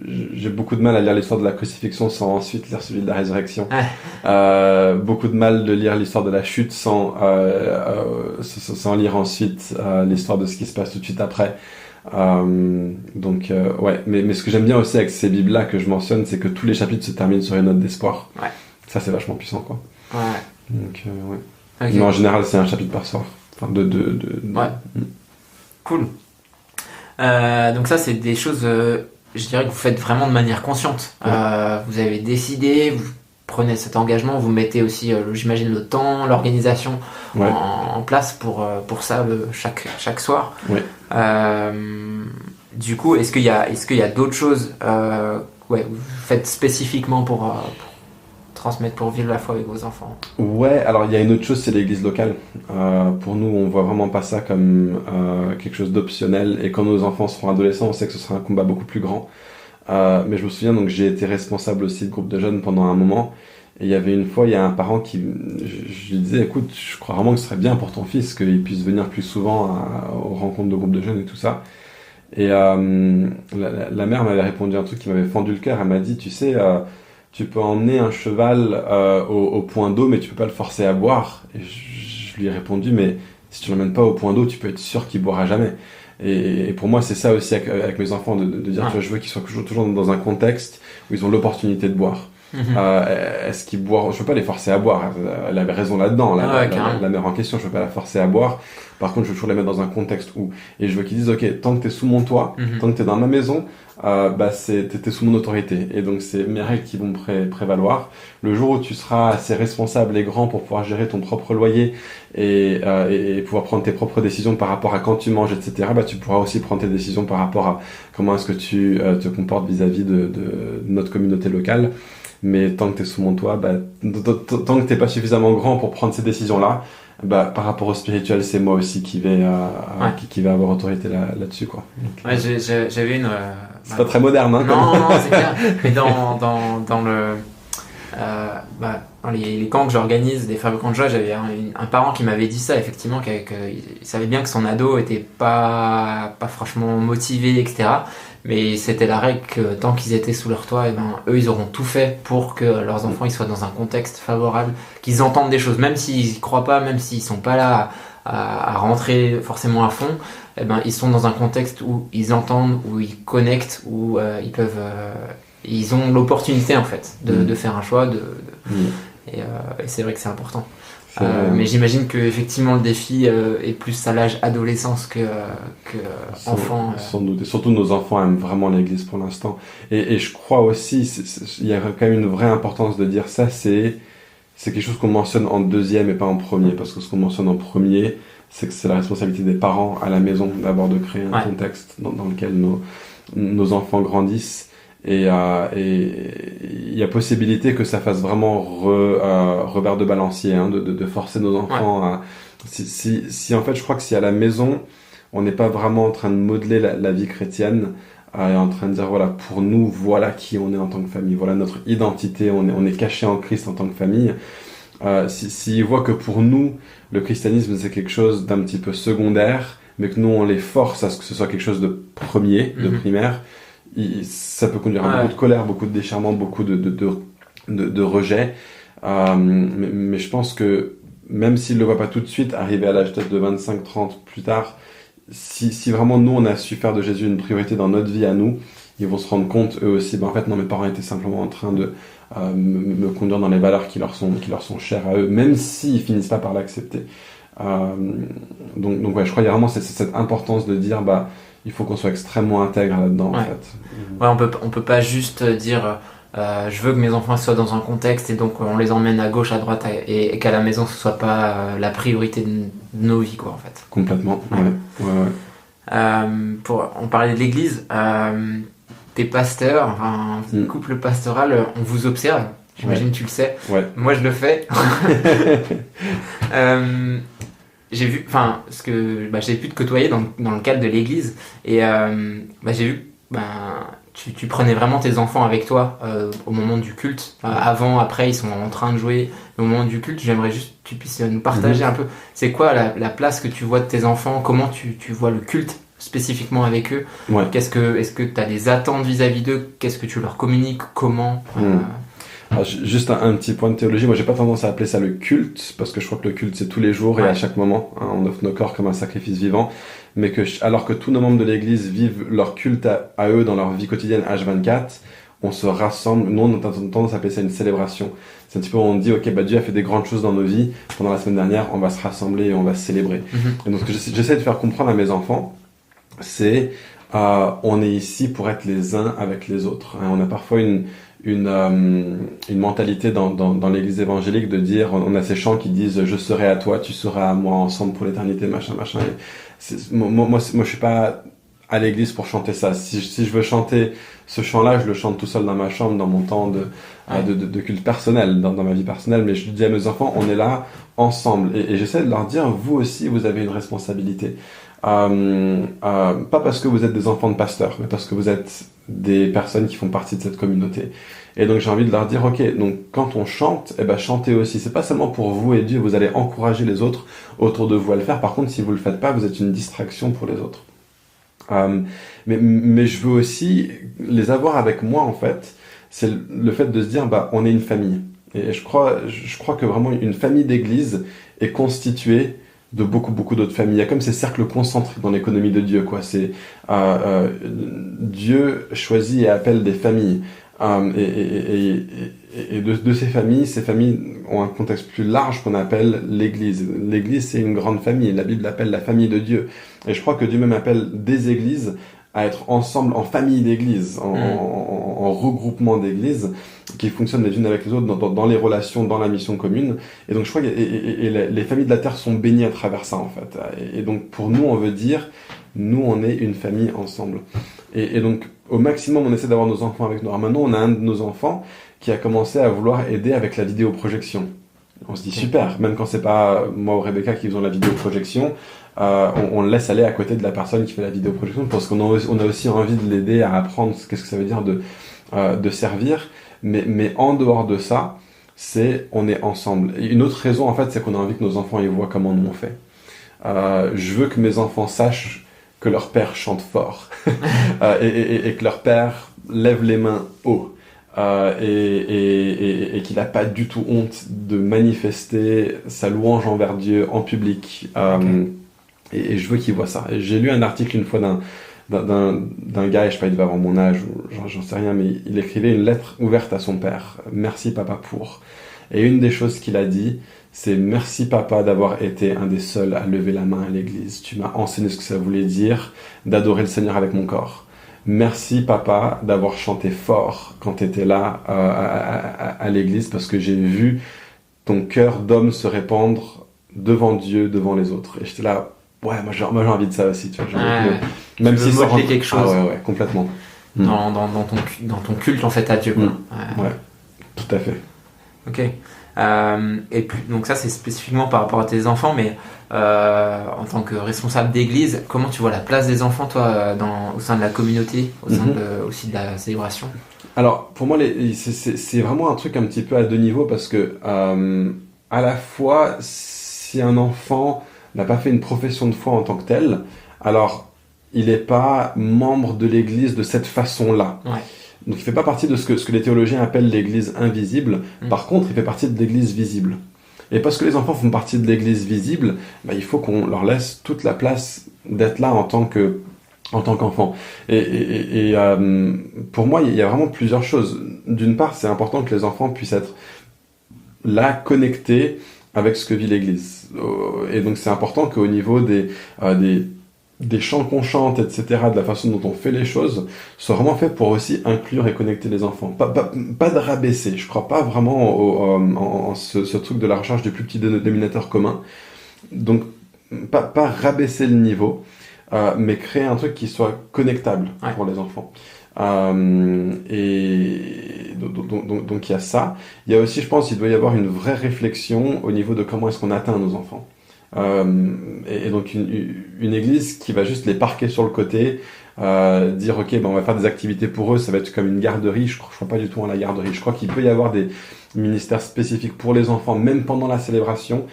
j'ai beaucoup de mal à lire l'histoire de la crucifixion sans ensuite lire celui de la résurrection. Beaucoup de mal de lire l'histoire de la chute sans lire ensuite l'histoire de ce qui se passe tout de suite après. Ouais. Mais ce que j'aime bien aussi avec ces bibles-là que je mentionne, c'est que tous les chapitres se terminent sur une note d'espoir. Ouais. Ça, c'est vachement puissant, quoi. Ouais. Donc, ouais. Okay. Mais en général, c'est un chapitre par soir. Enfin, Ouais. Cool. Donc ça, c'est des choses, je dirais que vous faites vraiment de manière consciente. Ouais. Vous avez décidé, vous prenez cet engagement, vous mettez aussi, j'imagine, le temps, l'organisation en place pour ça chaque soir. Ouais. Du coup, est-ce qu'il y a d'autres choses vous faites spécifiquement pour transmettre, pour vivre la foi avec vos enfants? Ouais, alors il y a une autre chose, c'est l'église locale. Pour nous, on voit vraiment pas ça comme quelque chose d'optionnel. Et quand nos enfants seront adolescents, on sait que ce sera un combat beaucoup plus grand. Mais je me souviens, donc j'ai été responsable aussi de groupe de jeunes pendant un moment. Et il y avait une fois, il y a un parent qui, je lui disais, écoute, je crois vraiment que ce serait bien pour ton fils qu'il puisse venir plus souvent aux rencontres de groupe de jeunes et tout ça. Et la mère m'avait répondu un truc qui m'avait fendu le cœur. Elle m'a dit, tu sais, tu peux emmener un cheval au point d'eau, mais tu peux pas le forcer à boire. Et je lui ai répondu, mais si tu l'emmènes pas au point d'eau, tu peux être sûr qu'il boira jamais. Et pour moi, c'est ça aussi avec mes enfants, de dire, tu vois, je veux qu'ils soient toujours dans un contexte où ils ont l'opportunité de boire. Est-ce qu'ils boivent? Je peux pas les forcer à boire. Elle avait raison là-dedans, la mère en question. Je peux pas la forcer à boire. Par contre, je veux toujours les mettre dans un contexte où, et je veux qu'ils disent, ok, tant que t'es sous mon toit, tant que t'es dans ma maison, t'es sous mon autorité. Et donc, c'est mes règles qui vont prévaloir. Le jour où tu seras assez responsable et grand pour pouvoir gérer ton propre loyer et pouvoir prendre tes propres décisions par rapport à quand tu manges, etc., tu pourras aussi prendre tes décisions par rapport à comment est-ce que tu te comportes vis-à-vis de notre communauté locale. Mais tant que t'es sous mon toit, tant que t'es pas suffisamment grand pour prendre ces décisions-là, par rapport au spirituel, c'est moi aussi qui vais avoir autorité là-dessus, quoi. Donc, ouais, j'avais une. C'est pas très moderne, hein. Non, c'est clair. Mais dans le dans les camps que j'organise, des fabricants de joie, j'avais un parent qui m'avait dit ça, effectivement, qu'il savait bien que son ado était pas franchement motivé, etc. Mais c'était la règle que tant qu'ils étaient sous leur toit, eux, ils auront tout fait pour que leurs enfants ils soient dans un contexte favorable, qu'ils entendent des choses, même s'ils y croient pas, même s'ils sont pas là à rentrer forcément à fond, ils sont dans un contexte où ils entendent, où ils connectent, où ils peuvent, ils ont l'opportunité en fait de faire un choix, et c'est vrai que c'est important. Mais j'imagine que effectivement le défi est plus à l'âge adolescence que enfant. Sans doute. Et surtout nos enfants aiment vraiment l'église pour l'instant. Et je crois aussi, il y a quand même une vraie importance de dire ça, c'est quelque chose qu'on mentionne en deuxième et pas en premier. Parce que ce qu'on mentionne en premier, c'est que c'est la responsabilité des parents à la maison d'abord de créer un contexte dans lequel nos enfants grandissent. Et il y a possibilité que ça fasse vraiment revers de balancier, de forcer nos enfants à... Si en fait, je crois que si à la maison, on n'est pas vraiment en train de modeler la vie chrétienne, et en train de dire, voilà, pour nous, voilà qui on est en tant que famille, voilà notre identité, on est caché en Christ en tant que famille. S'ils voient que pour nous, le christianisme, c'est quelque chose d'un petit peu secondaire, mais que nous, on les force à ce que ce soit quelque chose de premier, de primaire, ça peut conduire à beaucoup de colère, beaucoup de déchirement, beaucoup de rejet. Mais je pense que même s'ils ne le voient pas tout de suite, arriver à l'âge peut-être de 25, 30 plus tard, si vraiment nous on a su faire de Jésus une priorité dans notre vie à nous, ils vont se rendre compte eux aussi, en fait non, mes parents étaient simplement en train de me conduire dans les valeurs qui leur sont chères à eux, même s'ils finissent pas par l'accepter. Donc ouais, je crois qu'il y a vraiment cette importance de dire il faut qu'on soit extrêmement intègre là-dedans, en fait. Ouais, on peut pas juste dire je veux que mes enfants soient dans un contexte et donc on les emmène à gauche, à droite et qu'à la maison ce soit pas la priorité de nos vies, quoi, en fait. Complètement, ouais. On parlait de l'église, t'es pasteur, couple pastoral, on vous observe, j'imagine que tu le sais. Ouais. Moi je le fais. j'ai vu, enfin, parce que j'ai pu te côtoyer dans le cadre de l'église, et j'ai vu, tu prenais vraiment tes enfants avec toi au moment du culte. Avant, après, ils sont en train de jouer. Au moment du culte, j'aimerais juste que tu puisses nous partager un peu, c'est quoi la place que tu vois de tes enfants, comment tu vois le culte spécifiquement avec eux. Ouais. Est-ce que tu as des attentes vis-à-vis d'eux? Qu'est-ce que tu leur communiques? Comment Alors, juste un petit point de théologie. Moi, j'ai pas tendance à appeler ça le culte, parce que je crois que le culte, c'est tous les jours et à chaque moment. Hein, on offre nos corps comme un sacrifice vivant. Mais alors que tous nos membres de l'Église vivent leur culte à eux dans leur vie quotidienne H24, on se rassemble. Nous, on a tendance à appeler ça une célébration. C'est un petit peu où on dit, ok, Dieu a fait des grandes choses dans nos vies. Pendant la semaine dernière, on va se rassembler et on va célébrer. Et donc, ce que j'essaie de faire comprendre à mes enfants, c'est on est ici pour être les uns avec les autres. Hein, on a parfois une mentalité dans l'église évangélique de dire, on a ces chants qui disent je serai à toi, tu seras à moi, ensemble pour l'éternité, machin. Moi, je suis pas à l'église pour chanter ça. Si je veux chanter ce chant-là, je le chante tout seul dans ma chambre, dans mon temps de culte personnel, dans ma vie personnelle. Mais je dis à mes enfants, on est là ensemble. Et j'essaie de leur dire, vous aussi, vous avez une responsabilité. Pas parce que vous êtes des enfants de pasteurs, mais parce que vous êtes des personnes qui font partie de cette communauté. Et donc j'ai envie de leur dire, ok, donc quand on chante, chantez aussi. C'est pas seulement pour vous et Dieu, vous allez encourager les autres autour de vous à le faire. Par contre, si vous le faites pas, vous êtes une distraction pour les autres. Mais je veux aussi les avoir avec moi, en fait. C'est le fait de se dire, on est une famille. Et je crois que vraiment une famille d'église est constituée de beaucoup d'autres familles. Il y a comme ces cercles concentriques dans l'économie de Dieu, quoi. C'est Dieu choisit et appelle des familles. Et de ces familles ont un contexte plus large qu'on appelle l'Église. L'Église, c'est une grande famille. La Bible l'appelle la famille de Dieu. Et je crois que Dieu même appelle des églises à être ensemble en famille d'églises, en regroupement d'églises qui fonctionnent les unes avec les autres dans les relations, dans la mission commune. Et donc je crois que les familles de la terre sont bénies à travers ça, en fait. Et donc pour nous, on veut dire, nous, on est une famille ensemble. Et donc au maximum, on essaie d'avoir nos enfants avec nous. Alors maintenant, on a un de nos enfants qui a commencé à vouloir aider avec la vidéoprojection. On se dit super, même quand c'est pas moi ou Rebecca qui faisons la vidéoprojection, on le laisse aller à côté de la personne qui fait la vidéoprojection parce qu'on a aussi envie de l'aider à apprendre qu'est-ce que ça veut dire de servir. Mais en dehors de ça, on est ensemble. Et une autre raison, en fait, c'est qu'on a envie que nos enfants ils voient comment nous on fait. Je veux que mes enfants sachent que leur père chante fort et que leur père lève les mains haut. Et qu'il n'a pas du tout honte de manifester sa louange envers Dieu en public. Et je veux qu'il voit ça. Et j'ai lu un article une fois d'un gars, je sais pas, il devait avoir mon âge, j'en sais rien, mais il écrivait une lettre ouverte à son père. Merci papa pour. Et une des choses qu'il a dit, c'est merci papa d'avoir été un des seuls à lever la main à l'église. Tu m'as enseigné ce que ça voulait dire d'adorer le Seigneur avec mon corps. Merci papa d'avoir chanté fort quand tu étais là à l'église parce que j'ai vu ton cœur d'homme se répandre devant Dieu, devant les autres. Et j'étais là, ouais, moi j'ai envie de ça aussi. Tu vois, même si ça rentre quelque chose. Ah ouais, complètement. Dans ton culte en fait à Dieu. Ouais, tout à fait. Ok. Et puis donc ça c'est spécifiquement par rapport à tes enfants, mais en tant que responsable d'église, comment tu vois la place des enfants toi au sein de la communauté, au sein aussi de la célébration? Alors pour moi c'est vraiment un truc un petit peu à deux niveaux parce que à la fois si un enfant n'a pas fait une profession de foi en tant que tel, alors il n'est pas membre de l'église de cette façon-là. Ouais. Donc il fait pas partie de ce que les théologiens appellent l'église invisible. Par contre, il fait partie de l'église visible. Et parce que les enfants font partie de l'église visible, il faut qu'on leur laisse toute la place d'être là en tant qu'enfant. Et pour moi, il y a vraiment plusieurs choses. D'une part, c'est important que les enfants puissent être là, connectés avec ce que vit l'église. Et donc c'est important qu'au niveau des chants qu'on chante, etc., de la façon dont on fait les choses, soit vraiment fait pour aussi inclure et connecter les enfants. Pas de rabaisser. Je crois pas vraiment en ce truc de la recherche du plus petit dénominateur commun. Donc, pas rabaisser le niveau, mais créer un truc qui soit connectable pour les enfants. Et donc il y a ça. Il y a aussi, je pense, il doit y avoir une vraie réflexion au niveau de comment est-ce qu'on atteint nos enfants. Et donc une église qui va juste les parquer sur le côté, dire ok, ben on va faire des activités pour eux, ça va être comme une garderie. Je crois pas du tout à la garderie. Je crois qu'il peut y avoir des ministères spécifiques pour les enfants, même pendant la célébration,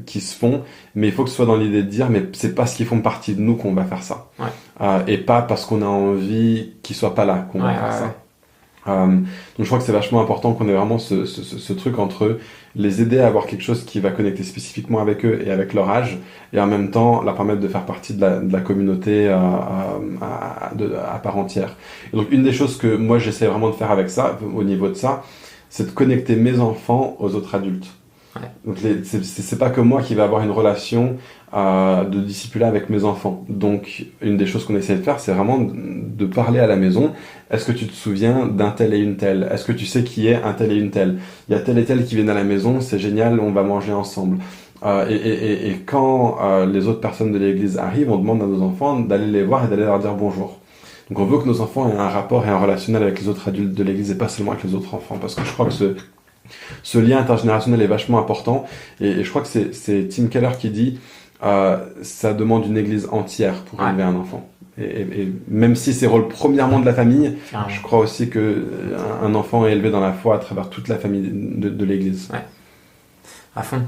qui se font. Mais il faut que ce soit dans l'idée de dire, mais c'est parce qu'ils font partie de nous qu'on va faire ça, et pas parce qu'on a envie qu'ils soient pas là qu'on va faire ça. Donc je crois que c'est vachement important qu'on ait vraiment ce truc entre eux, les aider à avoir quelque chose qui va connecter spécifiquement avec eux et avec leur âge, et en même temps leur permettre de faire partie de la communauté à part entière. Et donc une des choses que moi j'essaie vraiment de faire avec ça, au niveau de ça, c'est de connecter mes enfants aux autres adultes. Donc c'est pas que moi qui vais avoir une relation de discipulat avec mes enfants. Donc une des choses qu'on essaie de faire, c'est vraiment de parler à la maison. Est-ce que tu te souviens d'un tel et une telle? Est-ce que tu sais qui est un tel et une telle? Il y a tel et tel qui viennent à la maison, c'est génial, on va manger ensemble. Et quand les autres personnes de l'église arrivent, on demande à nos enfants d'aller les voir et d'aller leur dire bonjour. Donc on veut que nos enfants aient un rapport et un relationnel avec les autres adultes de l'église et pas seulement avec les autres enfants, parce que je crois que ce lien intergénérationnel est vachement important, et je crois que c'est Tim Keller qui dit ça demande une église entière pour élever un enfant. Et même si c'est rôle premièrement de la famille, je crois aussi que un enfant est élevé dans la foi à travers toute la famille de l'église. Ouais, à fond.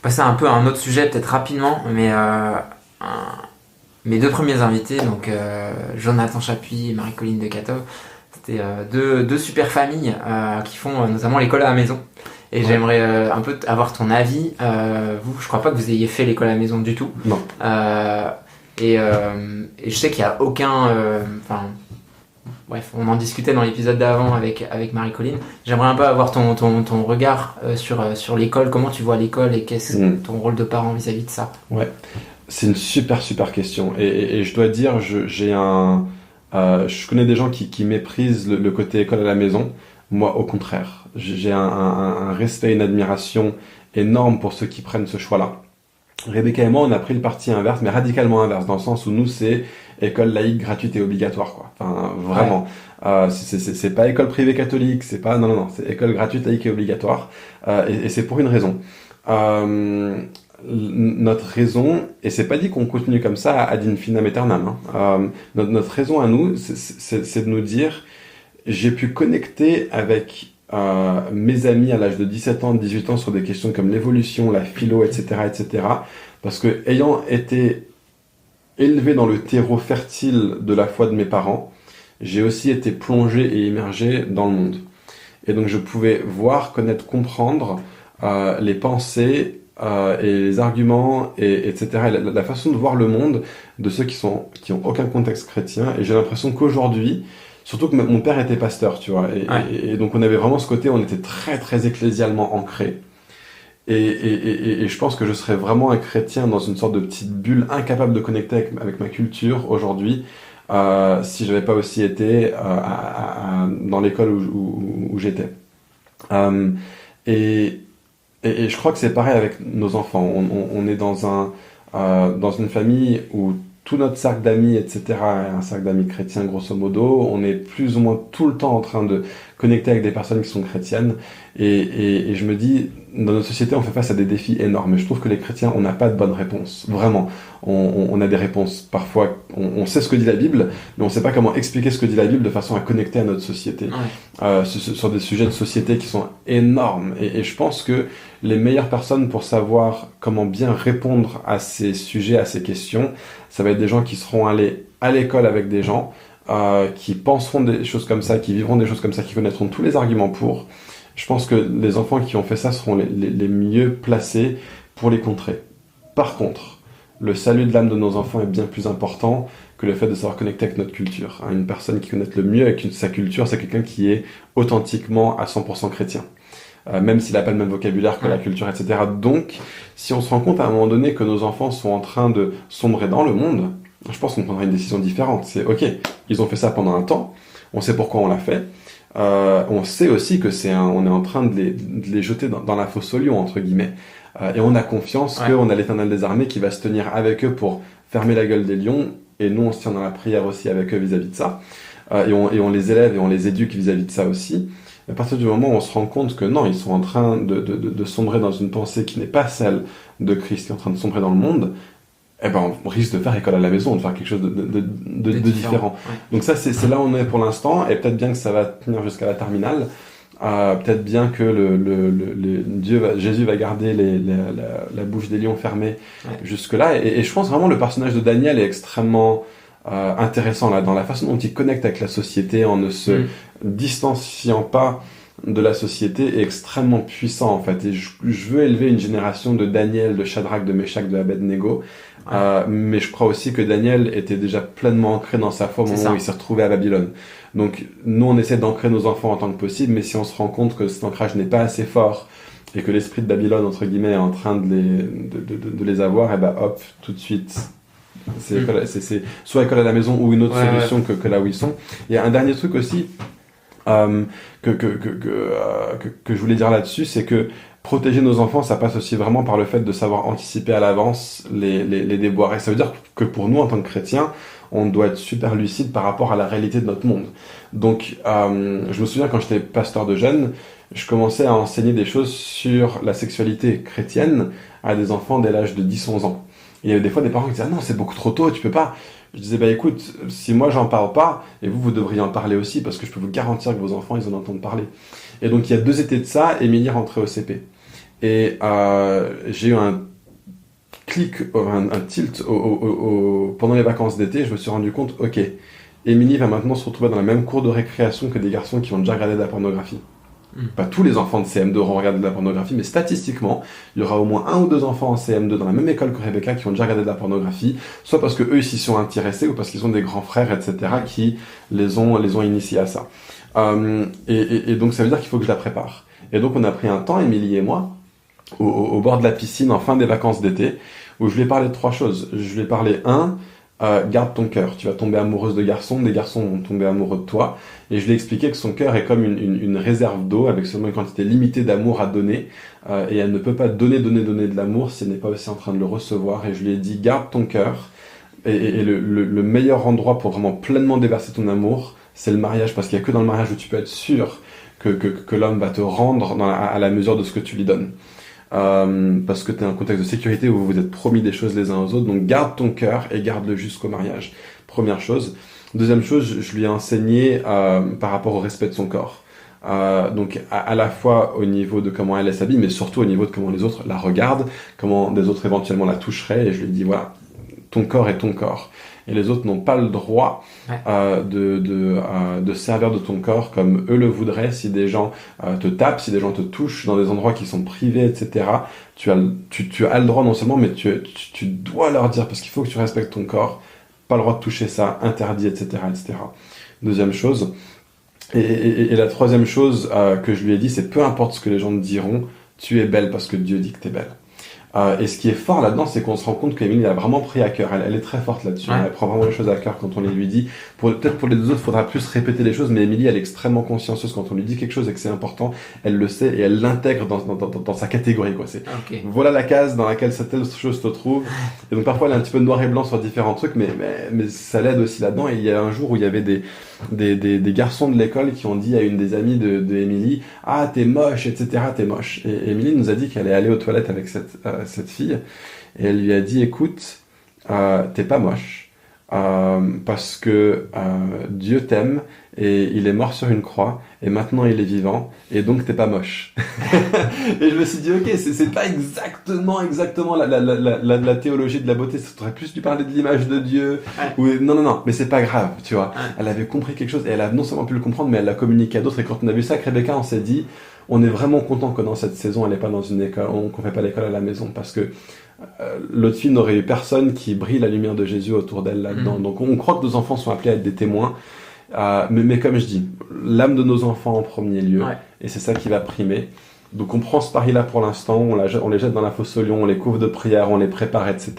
Passer un peu à un autre sujet, peut-être rapidement, mais mes deux premiers invités, donc Jonathan Chapuis et Marie-Colline de Cateau, c'était deux super familles qui font notamment l'école à la maison. Et j'aimerais un peu avoir ton avis. Vous, je crois pas que vous ayez fait l'école à la maison du tout. Non. Et je sais qu'il y a aucun. Bref, on en discutait dans l'épisode d'avant avec Marie-Colline. J'aimerais un peu avoir ton regard sur l'école. Comment tu vois l'école et qu'est-ce ton rôle de parent vis-à-vis de ça? Ouais. C'est une super question, et je dois dire, je connais des gens qui méprisent le côté école à la maison. Moi, au contraire, j'ai un respect et une admiration énorme pour ceux qui prennent ce choix-là. Rebecca et moi, on a pris le parti inverse, mais radicalement inverse, dans le sens où nous, c'est école laïque, gratuite et obligatoire, quoi. Enfin, vraiment. C'est pas école privée catholique, c'est pas, non, c'est école gratuite, laïque et obligatoire. Et c'est pour une raison. Notre raison, et c'est pas dit qu'on continue comme ça ad infinitum aeternam, notre raison à nous, c'est de nous dire, j'ai pu connecter avec mes amis à l'âge de 17 ans, 18 ans sur des questions comme l'évolution, la philo, etc., parce que ayant été élevé dans le terreau fertile de la foi de mes parents, j'ai aussi été plongé et immergé dans le monde. Et donc je pouvais voir, connaître, comprendre les pensées et les arguments, etc., et la façon de voir le monde de ceux qui ont aucun contexte chrétien. Et j'ai l'impression qu'aujourd'hui, surtout que mon père était pasteur, tu vois, et donc on avait vraiment ce côté, on était très très ecclésialement ancré. Et je pense que je serais vraiment un chrétien dans une sorte de petite bulle, incapable de connecter avec ma culture aujourd'hui, si j'avais pas aussi été dans l'école où j'étais. Et je crois que c'est pareil avec nos enfants. On est dans une famille où tout notre cercle d'amis, etc., est un cercle d'amis chrétiens, grosso modo. On est plus ou moins tout le temps en train de connecter avec des personnes qui sont chrétiennes. Et je me dis, dans notre société, on fait face à des défis énormes. Et je trouve que les chrétiens, on n'a pas de bonne réponse. Vraiment. On a des réponses. Parfois, on sait ce que dit la Bible, mais on ne sait pas comment expliquer ce que dit la Bible de façon à connecter à notre société. Sur des sujets de société qui sont énormes. Et je pense que les meilleures personnes pour savoir comment bien répondre à ces sujets, à ces questions, ça va être des gens qui seront allés à l'école avec des gens qui penseront des choses comme ça, qui vivront des choses comme ça, qui connaîtront tous les arguments pour. Je pense que les enfants qui ont fait ça seront les mieux placés pour les contrer. Par contre, le salut de l'âme de nos enfants est bien plus important que le fait de savoir connecter avec notre culture. Une personne qui connaît le mieux avec sa culture, c'est quelqu'un qui est authentiquement à 100% chrétien. Même s'il n'a pas le même vocabulaire que la culture, etc. Donc, si on se rend compte à un moment donné que nos enfants sont en train de sombrer dans le monde, je pense qu'on prendra une décision différente. C'est ok, ils ont fait ça pendant un temps, on sait pourquoi on l'a fait, on sait aussi que on est en train de les jeter dans la fosse au lion, entre guillemets. Et on a confiance qu'on a l'Éternel des armées qui va se tenir avec eux pour fermer la gueule des lions, et nous on se tient dans la prière aussi avec eux vis-à-vis de ça. Et on les élève et on les éduque vis-à-vis de ça aussi. À partir du moment où on se rend compte que non, ils sont en train de sombrer dans une pensée qui n'est pas celle de Christ, qui est en train de sombrer dans le monde, eh ben, on risque de faire école à la maison, de faire quelque chose de différent. Ouais. Donc ça, c'est là où on est pour l'instant, et peut-être bien que ça va tenir jusqu'à la terminale. Peut-être bien que Jésus va garder la bouche des lions fermée jusque-là. Et je pense vraiment le personnage de Daniel est extrêmement intéressant là, dans la façon dont il connecte avec la société en ne se distanciant pas de la société est extrêmement puissant en fait. Et je veux élever une génération de Daniel, de Shadrach, de Meshach, de Abednego. Mais je crois aussi que Daniel était déjà pleinement ancré dans sa foi au moment où il s'est retrouvé à Babylone. Donc nous on essaie d'ancrer nos enfants en tant que possible, mais si on se rend compte que cet ancrage n'est pas assez fort et que l'esprit de Babylone entre guillemets est en train de les avoir, et ben hop, tout de suite c'est soit école à la maison ou une autre solution que là où ils sont. Il y a un dernier truc aussi que je voulais dire là-dessus, c'est que protéger nos enfants, ça passe aussi vraiment par le fait de savoir anticiper à l'avance les déboires. Et ça veut dire que pour nous, en tant que chrétiens, on doit être super lucide par rapport à la réalité de notre monde. Donc, je me souviens quand j'étais pasteur de jeunes, je commençais à enseigner des choses sur la sexualité chrétienne à des enfants dès l'âge de 10-11 ans. Et il y avait des fois des parents qui disaient « Ah non, c'est beaucoup trop tôt, tu peux pas ». Je disais, bah écoute, si moi j'en parle pas, et vous devriez en parler aussi, parce que je peux vous garantir que vos enfants, ils en entendent parler. Et donc il y a 2 étés de ça, Émilie rentrait au CP. Et j'ai eu un clic, un tilt pendant les vacances d'été, je me suis rendu compte, ok, Émilie va maintenant se retrouver dans la même cour de récréation que des garçons qui ont déjà regardé de la pornographie. Pas tous les enfants de CM2 auront regardé de la pornographie, mais statistiquement, il y aura au moins 1 ou 2 enfants en CM2 dans la même école que Rebecca qui ont déjà regardé de la pornographie, soit parce que eux ils s'y sont intéressés ou parce qu'ils ont des grands frères, etc., qui les ont initiés à ça. Et donc ça veut dire qu'il faut que je la prépare. Et donc on a pris un temps, Émilie et moi, au bord de la piscine en fin des vacances d'été, où je lui ai parlé de 3 choses. Je lui ai parlé, garde ton cœur. Tu vas tomber amoureuse de garçons, des garçons vont tomber amoureux de toi. Et je lui ai expliqué que son cœur est comme une réserve d'eau avec seulement une quantité limitée d'amour à donner. Et elle ne peut pas donner de l'amour si elle n'est pas aussi en train de le recevoir. Et je lui ai dit, garde ton cœur. Et le meilleur endroit pour vraiment pleinement déverser ton amour, c'est le mariage. Parce qu'il n'y a que dans le mariage où tu peux être sûr que l'homme va te rendre à la mesure de ce que tu lui donnes. Parce que tu es dans un contexte de sécurité où vous vous êtes promis des choses les uns aux autres, donc garde ton cœur et garde-le jusqu'au mariage. Première chose. Deuxième chose, je lui ai enseigné par rapport au respect de son corps. Donc à la fois au niveau de comment elle s'habille, mais surtout au niveau de comment les autres la regardent, comment des autres éventuellement la toucheraient, et je lui ai dit voilà, ton corps est ton corps. Et les autres n'ont pas le droit de servir de ton corps comme eux le voudraient. Si des gens te tapent, si des gens te touchent dans des endroits qui sont privés, etc., tu as le droit non seulement, mais tu dois leur dire, parce qu'il faut que tu respectes ton corps, pas le droit de toucher ça, interdit, etc., etc. Deuxième chose. Et la troisième chose que je lui ai dit, c'est peu importe ce que les gens te diront, tu es belle parce que Dieu dit que tu es belle. Et ce qui est fort là-dedans, c'est qu'on se rend compte qu'Émilie a vraiment pris à cœur. Elle est très forte là-dessus. Elle prend vraiment les choses à cœur quand on les lui dit. Peut-être pour les 2 autres, il faudra plus répéter les choses, mais Émilie, elle est extrêmement consciencieuse quand on lui dit quelque chose et que c'est important. Elle le sait et elle l'intègre dans sa catégorie, quoi. Voilà la case dans laquelle cette telle chose se trouve. Et donc parfois, elle est un petit peu noir et blanc sur différents trucs, mais ça l'aide aussi là-dedans. Et il y a un jour où il y avait des garçons de l'école qui ont dit à une des amies de Émilie, ah t'es moche, etc., t'es moche. Et Émilie nous a dit qu'elle allait aller aux toilettes avec cette fille, et elle lui a dit, écoute, t'es pas moche, parce que Dieu t'aime et il est mort sur une croix et maintenant il est vivant et donc t'es pas moche. Et je me suis dit ok, c'est pas exactement la théologie de la beauté, ça aurait plus dû parler de l'image de Dieu. Ou non, mais c'est pas grave, tu vois. Elle avait compris quelque chose et elle a non seulement pu le comprendre, mais elle l'a communiqué à d'autres. Et quand on a vu ça avec Rebecca, on s'est dit on est vraiment content que dans cette saison elle n'est pas dans une école, qu'on fait pas l'école à la maison, parce que l'autre fille n'aurait eu personne qui brille la lumière de Jésus autour d'elle là-dedans. Donc on croit que nos enfants sont appelés à être des témoins, mais comme je dis, l'âme de nos enfants en premier lieu, et c'est ça qui va primer. Donc on prend ce pari-là pour l'instant, on les jette dans la fosse au lion, on les couvre de prières, on les prépare, etc.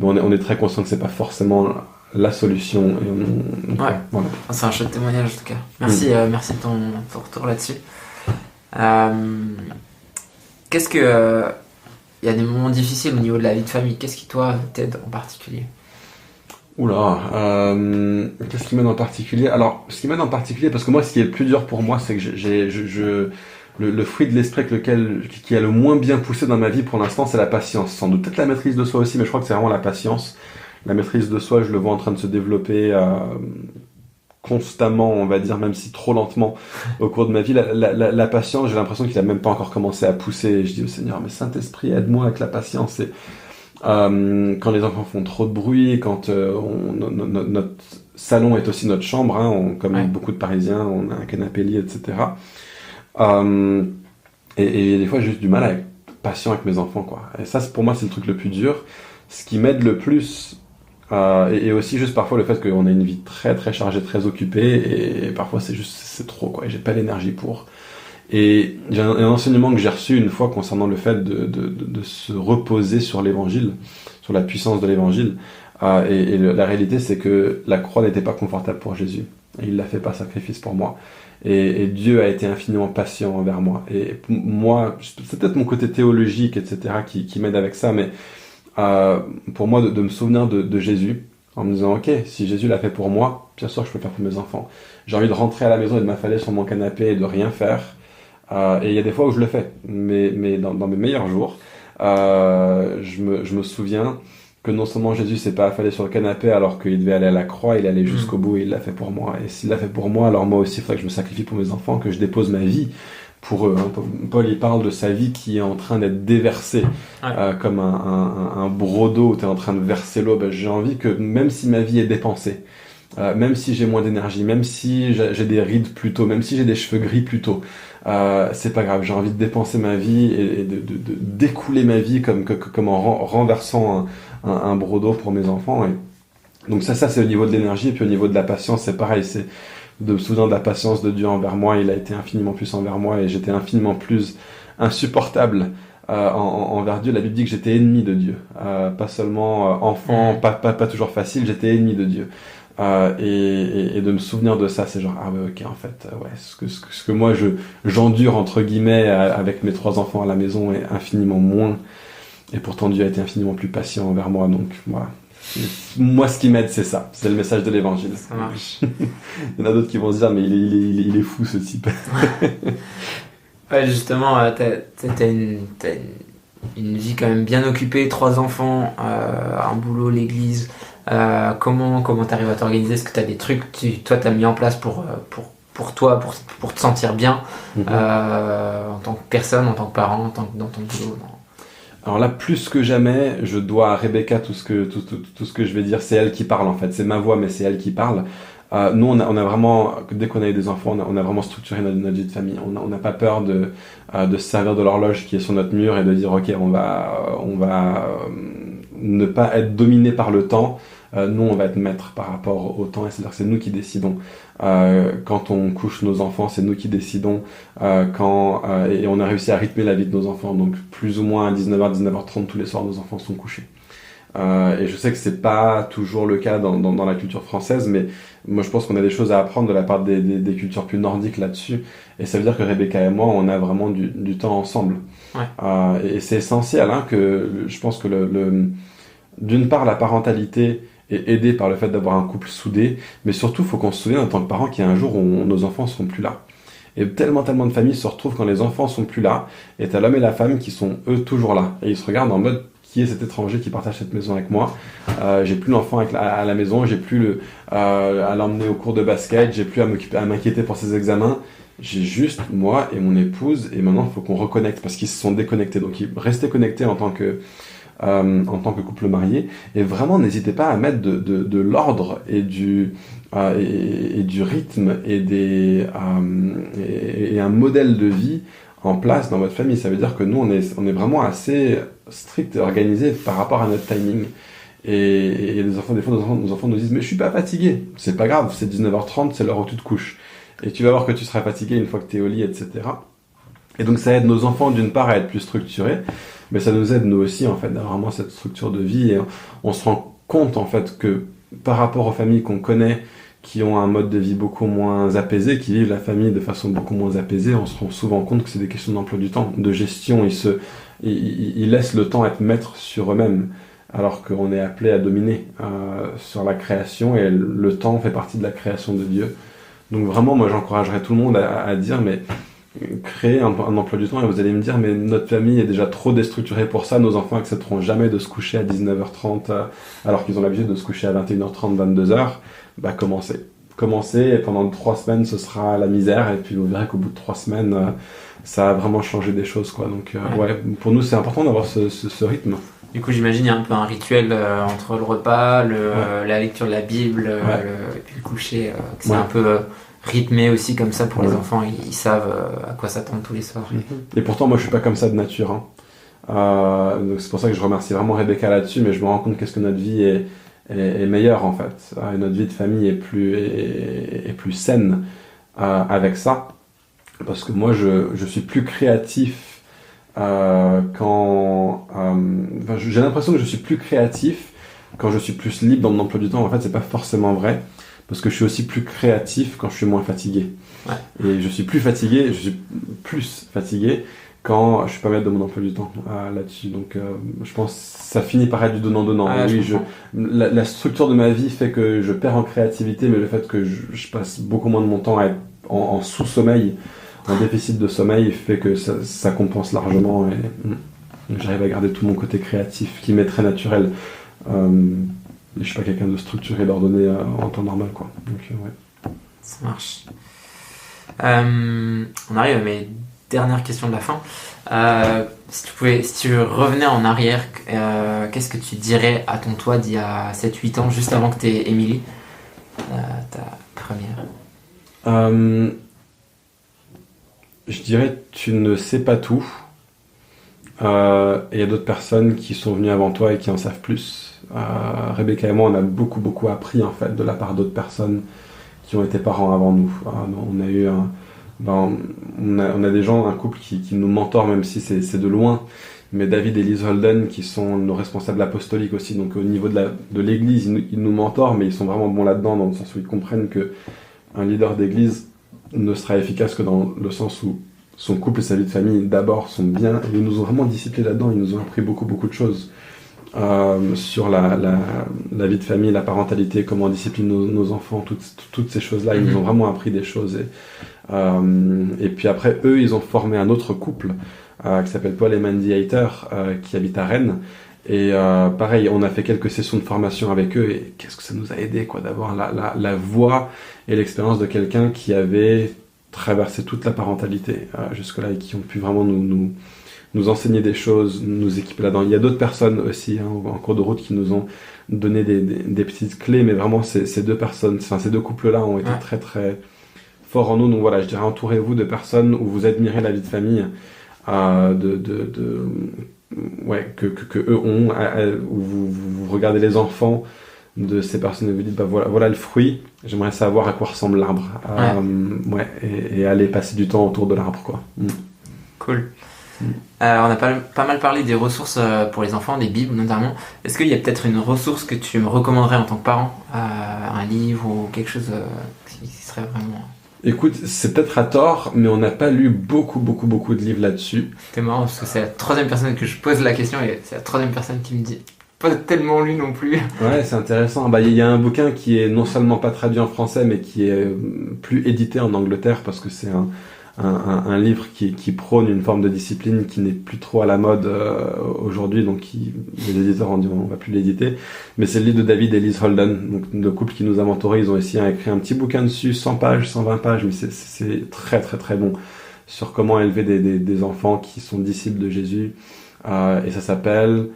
Mais on est très conscient que c'est pas forcément la solution. Et voilà. C'est un chouette témoignage en tout cas. Merci, merci de ton retour là-dessus. Qu'est-ce que il y a des moments difficiles au niveau de la vie de famille. Qu'est-ce qui toi t'aide en particulier? Oula, qu'est-ce qui m'aide en particulier? Alors, ce qui m'aide en particulier, parce que moi, ce qui est le plus dur pour moi, c'est que le fruit de l'esprit qui a le moins bien poussé dans ma vie pour l'instant, c'est la patience. Sans doute peut-être la maîtrise de soi aussi, mais je crois que c'est vraiment la patience. La maîtrise de soi, je le vois en train de se développer constamment, on va dire, même si trop lentement au cours de ma vie. La patience, j'ai l'impression qu'il a même pas encore commencé à pousser. Et je dis au Seigneur, mais Saint-Esprit, aide-moi avec la patience. Et quand les enfants font trop de bruit, quand notre salon est aussi notre chambre, hein, comme beaucoup de Parisiens, on a un canapé-lit, etc. Et des fois, j'ai juste du mal à être patient avec mes enfants, quoi. Et ça, pour moi, c'est le truc le plus dur. Ce qui m'aide le plus, et aussi juste parfois le fait qu'on a une vie très très chargée, très occupée, et parfois c'est trop, quoi. Et j'ai pas l'énergie pour. Et j'ai un enseignement que j'ai reçu une fois concernant le fait de se reposer sur l'évangile, sur la puissance de l'évangile. La réalité, c'est que la croix n'était pas confortable pour Jésus. Et il l'a fait par sacrifice pour moi. Et Dieu a été infiniment patient envers moi. Et moi, c'est peut-être mon côté théologique, etc., qui m'aide avec ça, mais pour moi, de me souvenir de Jésus, en me disant, ok, si Jésus l'a fait pour moi, bien sûr que je peux le faire pour mes enfants. J'ai envie de rentrer à la maison et de m'affaler sur mon canapé et de rien faire. Et il y a des fois où je le fais, mais dans mes meilleurs jours, je me souviens que non seulement Jésus s'est pas affalé sur le canapé alors qu'il devait aller à la croix, il allait jusqu'au bout et il l'a fait pour moi. Et s'il l'a fait pour moi, alors moi aussi, il faudrait que je me sacrifie pour mes enfants, que je dépose ma vie pour eux. Hein. Paul, il parle de sa vie qui est en train d'être déversée, comme un broc d'eau où tu es en train de verser l'eau. Ben, j'ai envie que même si ma vie est dépensée, même si j'ai moins d'énergie, même si j'ai des rides plus tôt, même si j'ai des cheveux gris plus tôt, c'est pas grave, j'ai envie de dépenser ma vie et de d'écouler ma vie comme en renversant un broc d'eau pour mes enfants. Et donc ça c'est au niveau de l'énergie. Et puis au niveau de la patience, c'est pareil, c'est de me souvenir de la patience de Dieu envers moi. Il a été infiniment plus envers moi et j'étais infiniment plus insupportable envers Dieu. La Bible dit que j'étais ennemi de Dieu, pas seulement enfant, pas toujours facile, j'étais ennemi de Dieu. Et de me souvenir de ça, c'est genre ah ouais, ok, en fait ouais, ce que moi j'endure entre guillemets avec mes 3 enfants à la maison est infiniment moins, et pourtant Dieu a été infiniment plus patient envers moi. Donc voilà, moi ce qui m'aide c'est ça, c'est le message de l'évangile. Ça marche. Il y en a d'autres qui vont se dire mais il est fou ce type. Ouais, justement, t'as une vie quand même bien occupée, 3 enfants, un boulot, l'église. Comment t'arrives à t'organiser? Est-ce que t'as des trucs que toi t'as mis en place pour toi, pour te sentir bien, en tant que personne, en tant que parent, dans ton boulot? Alors là, plus que jamais, je dois à Rebecca tout ce que je vais dire. C'est elle qui parle en fait, c'est ma voix, mais c'est elle qui parle. Nous, on a vraiment, dès qu'on a eu des enfants, on a vraiment structuré notre vie de famille. On n'a pas peur de se servir de l'horloge qui est sur notre mur et de dire ok, on va ne pas être dominé par le temps. Nous, on va être maître par rapport au temps, et c'est-à-dire que c'est nous qui décidons. Quand on couche nos enfants, c'est nous qui décidons. Et on a réussi à rythmer la vie de nos enfants. Donc, plus ou moins à 19h, 19h30, tous les soirs, nos enfants sont couchés. Et je sais que c'est pas toujours le cas dans la culture française, mais moi, je pense qu'on a des choses à apprendre de la part des cultures plus nordiques là-dessus. Et ça veut dire que Rebecca et moi, on a vraiment du temps ensemble. Ouais. Et c'est essentiel, hein, je pense que d'une part, la parentalité est aidée par le fait d'avoir un couple soudé, mais surtout, il faut qu'on se souvienne en tant que parents qu'il y a un jour où nos enfants seront plus là. Et tellement de familles se retrouvent quand les enfants sont plus là, et t'as l'homme et la femme qui sont eux toujours là. Et ils se regardent en mode, qui est cet étranger qui partage cette maison avec moi? J'ai plus l'enfant à la maison, j'ai plus à l'emmener au cours de basket, j'ai plus à m'inquiéter pour ses examens. J'ai juste moi et mon épouse, et maintenant il faut qu'on reconnecte parce qu'ils se sont déconnectés. Donc restez connectés en tant que couple marié, et vraiment n'hésitez pas à mettre de l'ordre et du rythme et un modèle de vie en place dans votre famille. Ça veut dire que nous on est vraiment assez strict et organisé par rapport à notre timing. Et des fois nos enfants nous disent mais je suis pas fatigué. C'est pas grave, c'est 19h30, c'est l'heure où tu te couches. Et tu vas voir que tu seras fatigué une fois que tu es au lit, etc. Et donc ça aide nos enfants d'une part à être plus structurés, mais ça nous aide nous aussi en fait d'avoir vraiment cette structure de vie, et on se rend compte en fait que par rapport aux familles qu'on connaît qui ont un mode de vie beaucoup moins apaisé, qui vivent la famille de façon beaucoup moins apaisée, on se rend souvent compte que c'est des questions d'emploi du temps, de gestion. Ils laissent le temps être maître sur eux-mêmes. alors qu'on est appelé à dominer sur la création, et le temps fait partie de la création de Dieu. Donc vraiment, moi j'encouragerais tout le monde à dire, mais créer un emploi du temps, et vous allez me dire, mais notre famille est déjà trop déstructurée pour ça, nos enfants accepteront jamais de se coucher à 19h30 alors qu'ils ont l'habitude de se coucher à 21h30, 22h, bah commencez, et pendant 3 semaines ce sera la misère, et puis vous verrez qu'au bout de 3 semaines ça a vraiment changé des choses, quoi. Donc ouais, pour nous c'est important d'avoir ce rythme. Du coup, j'imagine il y a un peu un rituel entre le repas, la lecture de la Bible, et puis le coucher, que c'est un peu rythmé aussi comme ça pour les enfants. Ils savent à quoi s'attendre tous les soirs. Et pourtant, moi, je suis pas comme ça de nature. Donc c'est pour ça que je remercie vraiment Rebecca là-dessus, mais je me rends compte qu'est-ce que notre vie est meilleure en fait. Et notre vie de famille est plus saine avec ça. Parce que moi, je suis plus créatif j'ai l'impression que je suis plus créatif quand je suis plus libre dans mon emploi du temps. En fait, c'est pas forcément vrai, parce que je suis aussi plus créatif quand je suis moins fatigué. Et je suis plus fatigué quand je suis pas maître de mon emploi du temps là-dessus. Donc je pense que ça finit par être du donnant-donnant. La structure de ma vie fait que je perds en créativité, mais le fait que je passe beaucoup moins de mon temps à être en sous-sommeil, en déficit de sommeil, fait que ça compense largement, et j'arrive à garder tout mon côté créatif qui m'est très naturel. Je suis pas quelqu'un de structuré, d'ordonné en temps normal, quoi. Donc ouais. Ça marche. On arrive à mes dernières questions de la fin. Si tu revenais en arrière, qu'est-ce que tu dirais à ton toi d'il y a 7-8 ans, juste avant que tu aies Émilie, ta première? Je dirais, tu ne sais pas tout. Et il y a d'autres personnes qui sont venues avant toi et qui en savent plus. Rebecca et moi, on a beaucoup appris en fait de la part d'autres personnes qui ont été parents avant nous. On a eu on a des gens, un couple qui nous mentorent, même si c'est de loin. Mais David et Liz Holden, qui sont nos responsables apostoliques aussi, donc au niveau de l'église, ils nous mentorent, mais ils sont vraiment bons là-dedans, dans le sens où ils comprennent que un leader d'église ne sera efficace que dans le sens où son couple et sa vie de famille d'abord sont bien, et ils nous ont vraiment disciplinés là-dedans. Ils nous ont appris beaucoup de choses sur la vie de famille, la parentalité, comment on discipline nos enfants, toutes ces choses-là. Ils nous ont vraiment appris des choses, et puis après eux, ils ont formé un autre couple qui s'appelle Paul et Mandy Hayter, qui habite à Rennes. Et pareil, on a fait quelques sessions de formation avec eux, et qu'est-ce que ça nous a aidé, quoi, d'avoir la voix et l'expérience de quelqu'un qui avait traversé toute la parentalité jusque-là, et qui ont pu vraiment nous enseigner des choses, nous équiper là-dedans. Il y a d'autres personnes aussi en cours de route qui nous ont donné des petites clés, mais vraiment ces deux couples-là ont été très très forts en nous. Donc voilà, je dirais, entourez-vous de personnes où vous admirez la vie de famille, que eux ont, où vous regardez les enfants de ces personnes et vous dites, bah voilà le fruit, j'aimerais savoir à quoi ressemble l'arbre. Et aller passer du temps autour de l'arbre, quoi. Cool. On a pas mal parlé des ressources pour les enfants, des Bibles notamment. Est-ce qu'il y a peut-être une ressource que tu me recommanderais en tant que parent, un livre ou quelque chose qui serait vraiment... Écoute, c'est peut-être à tort, mais on n'a pas lu beaucoup de livres là-dessus. C'est marrant parce que c'est la 3e personne que je pose la question, et c'est la 3e personne qui me dit pas tellement lu non plus. Ouais, c'est intéressant. Il y a un bouquin qui est non seulement pas traduit en français, mais qui est plus édité en Angleterre, parce que c'est un livre qui prône une forme de discipline qui n'est plus trop à la mode aujourd'hui, donc les éditeurs ont dit on va plus l'éditer. Mais c'est le livre de David et Liz Holden, donc le couple qui nous a mentorés. Ils ont aussi écrit un petit bouquin dessus, 100 pages, 120 pages, mais c'est très très très bon, sur comment élever des enfants qui sont disciples de Jésus, et ça s'appelle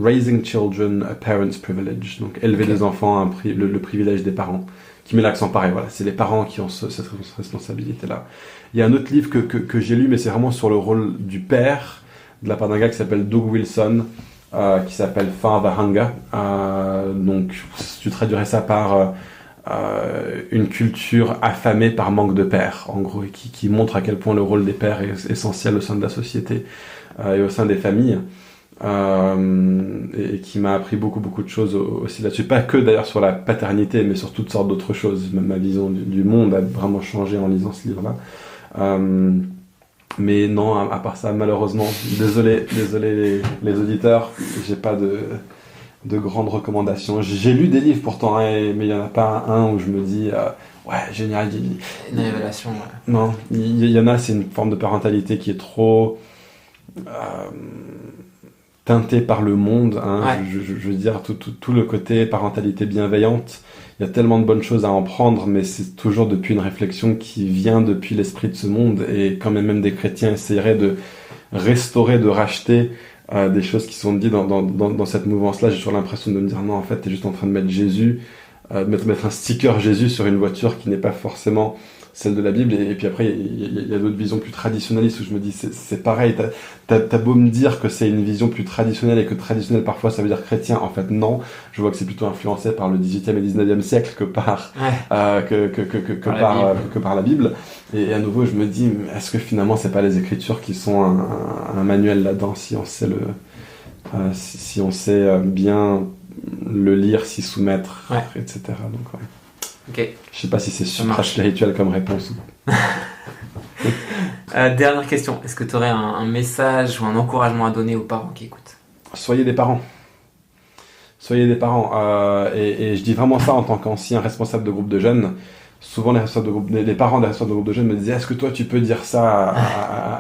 Raising Children, a Parent's Privilege, donc élever des enfants, le privilège des parents, qui met l'accent pareil, voilà, c'est les parents qui ont cette responsabilité-là. Il y a un autre livre que j'ai lu, mais c'est vraiment sur le rôle du père, de la part d'un gars qui s'appelle Doug Wilson, qui s'appelle Father Hunger. Donc, tu traduirais ça par une culture affamée par manque de père, en gros, et qui montre à quel point le rôle des pères est essentiel au sein de la société et au sein des familles. Et qui m'a appris beaucoup de choses aussi là-dessus, pas que d'ailleurs sur la paternité, mais sur toutes sortes d'autres choses. Même ma vision du monde a vraiment changé en lisant ce livre-là. Mais non, à part ça, malheureusement, désolé les auditeurs, j'ai pas de grandes recommandations. J'ai lu des livres pourtant, hein, mais il y en a pas un où je me dis ouais, génial. Une révélation. Ouais. Non, il y en a, c'est une forme de parentalité qui est trop teintée par le monde. Hein. Ouais. Je veux dire, tout le côté parentalité bienveillante. Il y a tellement de bonnes choses à en prendre, mais c'est toujours depuis une réflexion qui vient depuis l'esprit de ce monde. Et quand même des chrétiens essaieraient de restaurer, de racheter des choses qui sont dites dans cette mouvance-là, j'ai toujours l'impression de me dire non, en fait, t'es juste en train de mettre Jésus, mettre un sticker Jésus sur une voiture qui n'est pas forcément celle de la Bible. Et puis après, il y a d'autres visions plus traditionnalistes où je me dis c'est pareil, t'as beau me dire que c'est une vision plus traditionnelle et que traditionnelle parfois ça veut dire chrétien, en fait non, je vois que c'est plutôt influencé par le 18e et 19e siècle que par que par la Bible. Et à nouveau je me dis, est-ce que finalement c'est pas les Écritures qui sont un manuel là-dedans, si on sait si on sait bien le lire, s'y soumettre, etc. Donc ouais. Okay. Je sais pas si c'est super spirituel comme réponse. Dernière question, est-ce que tu aurais un message ou un encouragement à donner aux parents qui écoutent ? Soyez des parents. Soyez des parents. Et je dis vraiment ça en tant qu'ancien responsable de groupe de jeunes. Souvent les parents des responsables de groupe de jeunes me disaient, est-ce que toi tu peux dire ça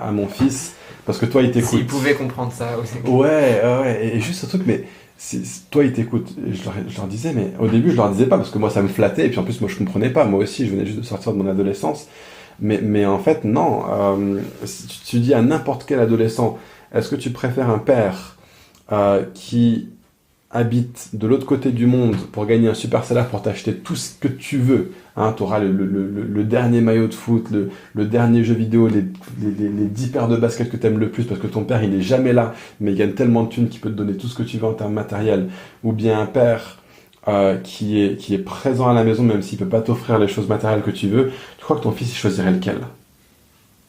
à mon fils ? Parce que toi il t'écoute. S'il pouvait comprendre ça aussi. Ouais. Et juste ce truc, mais toi il t'écoute. Je leur disais, mais au début je leur disais pas parce que moi ça me flattait et puis en plus moi je comprenais pas. Moi aussi je venais juste de sortir de mon adolescence. Mais en fait non. Si tu dis à n'importe quel adolescent, est-ce que tu préfères un père qui habite de l'autre côté du monde pour gagner un super salaire pour t'acheter tout ce que tu veux, hein, tu auras le dernier maillot de foot, le dernier jeu vidéo, les 10 paires de baskets que tu aimes le plus parce que ton père il est jamais là mais il gagne tellement de thunes qu'il peut te donner tout ce que tu veux en termes matériels, ou bien un père qui est présent à la maison même s'il peut pas t'offrir les choses matérielles que tu veux, tu crois que ton fils il choisirait lequel ?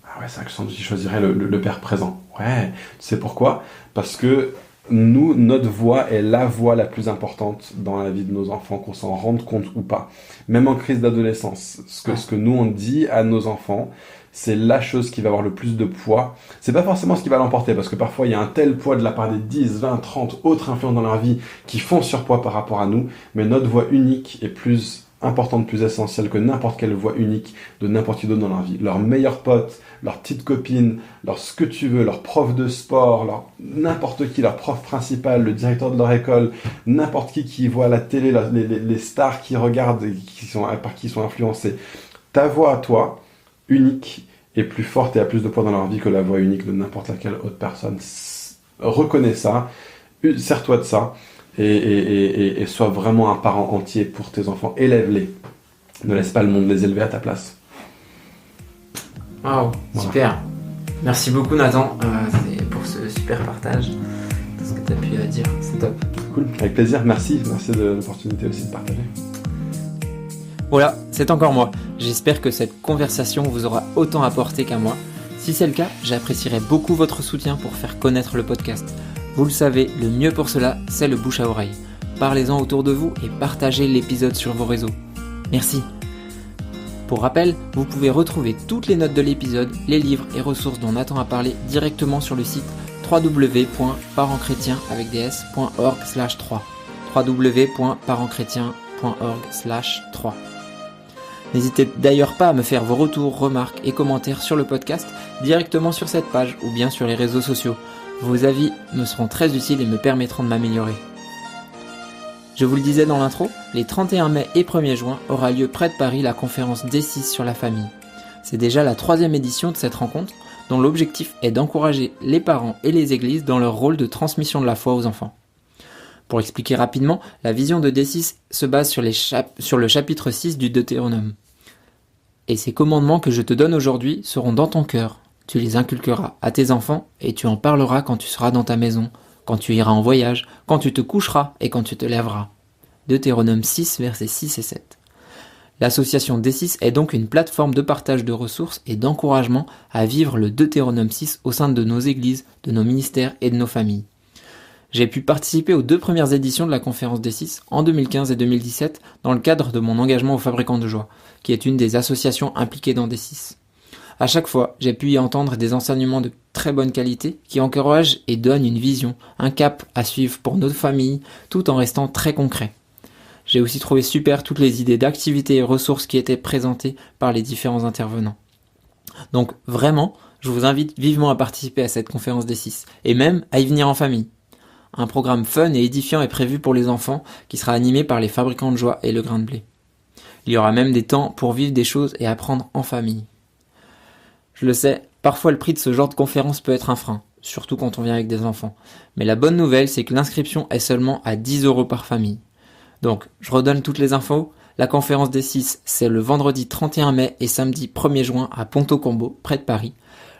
Ah ouais, c'est vrai que sans doute il choisirait le père présent. Ouais, tu sais pourquoi ? Parce que nous, notre voix est la voix la plus importante dans la vie de nos enfants, qu'on s'en rende compte ou pas. Même en crise d'adolescence, ce que nous on dit à nos enfants, c'est la chose qui va avoir le plus de poids. C'est pas forcément ce qui va l'emporter, parce que parfois il y a un tel poids de la part des 10, 20, 30 autres influents dans leur vie qui font surpoids par rapport à nous, mais notre voix unique est plus importante, plus essentielle que n'importe quelle voix unique de n'importe qui d'autre dans leur vie. Leur meilleur pote, leur petite copine, leur ce que tu veux, leur prof de sport, leur n'importe qui, leur prof principal, le directeur de leur école, n'importe qui voit à la télé, les stars qui regardent et par qui ils sont influencés. Ta voix à toi, unique, est plus forte et a plus de poids dans leur vie que la voix unique de n'importe laquelle autre personne. Reconnais ça, sers-toi de ça, et sois vraiment un parent entier pour tes enfants. Élève-les. Ne laisse pas le monde les élever à ta place. Waouh, super. Merci beaucoup Nathan pour ce super partage. Tout ce que tu as pu dire, c'est top. Cool, avec plaisir, merci de l'opportunité aussi de partager. Voilà, c'est encore moi. J'espère que cette conversation vous aura autant apporté qu'à moi. Si c'est le cas, j'apprécierais beaucoup votre soutien pour faire connaître le podcast. Vous le savez, le mieux pour cela, c'est le bouche à oreille. Parlez-en autour de vous et partagez l'épisode sur vos réseaux. Merci. Pour rappel, vous pouvez retrouver toutes les notes de l'épisode, les livres et ressources dont Nathan a parlé directement sur le site www.parentschrétien.org/3 www.parentschrétien.org/3. N'hésitez d'ailleurs pas à me faire vos retours, remarques et commentaires sur le podcast directement sur cette page ou bien sur les réseaux sociaux. Vos avis me seront très utiles et me permettront de m'améliorer. Je vous le disais dans l'intro, les 31 mai et 1er juin aura lieu près de Paris la conférence D6 sur la famille. C'est déjà la 3e édition de cette rencontre dont l'objectif est d'encourager les parents et les églises dans leur rôle de transmission de la foi aux enfants. Pour expliquer rapidement, la vision de D6 se base sur le chapitre 6 du Deutéronome. Et ces commandements que je te donne aujourd'hui seront dans ton cœur. Tu les inculqueras à tes enfants et tu en parleras quand tu seras dans ta maison, quand tu iras en voyage, quand tu te coucheras et quand tu te lèveras. Deutéronome 6, versets 6 et 7. L'association D6 est donc une plateforme de partage de ressources et d'encouragement à vivre le Deutéronome 6 au sein de nos églises, de nos ministères et de nos familles. J'ai pu participer aux 2 premières éditions de la conférence D6 en 2015 et 2017 dans le cadre de mon engagement aux Fabricants de Joie, qui est une des associations impliquées dans D6. À chaque fois, j'ai pu y entendre des enseignements de très bonne qualité qui encouragent et donnent une vision, un cap à suivre pour notre famille, tout en restant très concret. J'ai aussi trouvé super toutes les idées d'activités et ressources qui étaient présentées par les différents intervenants. Donc vraiment, je vous invite vivement à participer à cette conférence des 6 et même à y venir en famille. Un programme fun et édifiant est prévu pour les enfants qui sera animé par les fabricants de joie et le grain de blé. Il y aura même des temps pour vivre des choses et apprendre en famille. Je le sais, parfois le prix de ce genre de conférence peut être un frein, surtout quand on vient avec des enfants. Mais la bonne nouvelle, c'est que l'inscription est seulement à 10 € par famille. Donc, je redonne toutes les infos. La conférence des 6, c'est le vendredi 31 mai et samedi 1er juin à Ponto Combo, près de Paris.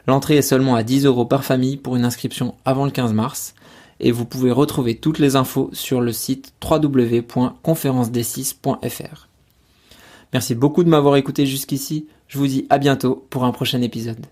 L'entrée est seulement à 10 € par famille pour une inscription avant le 15 mars. Et vous pouvez retrouver toutes les infos sur le site www.conférenced6.fr. Merci beaucoup de m'avoir écouté jusqu'ici. Je vous dis à bientôt pour un prochain épisode.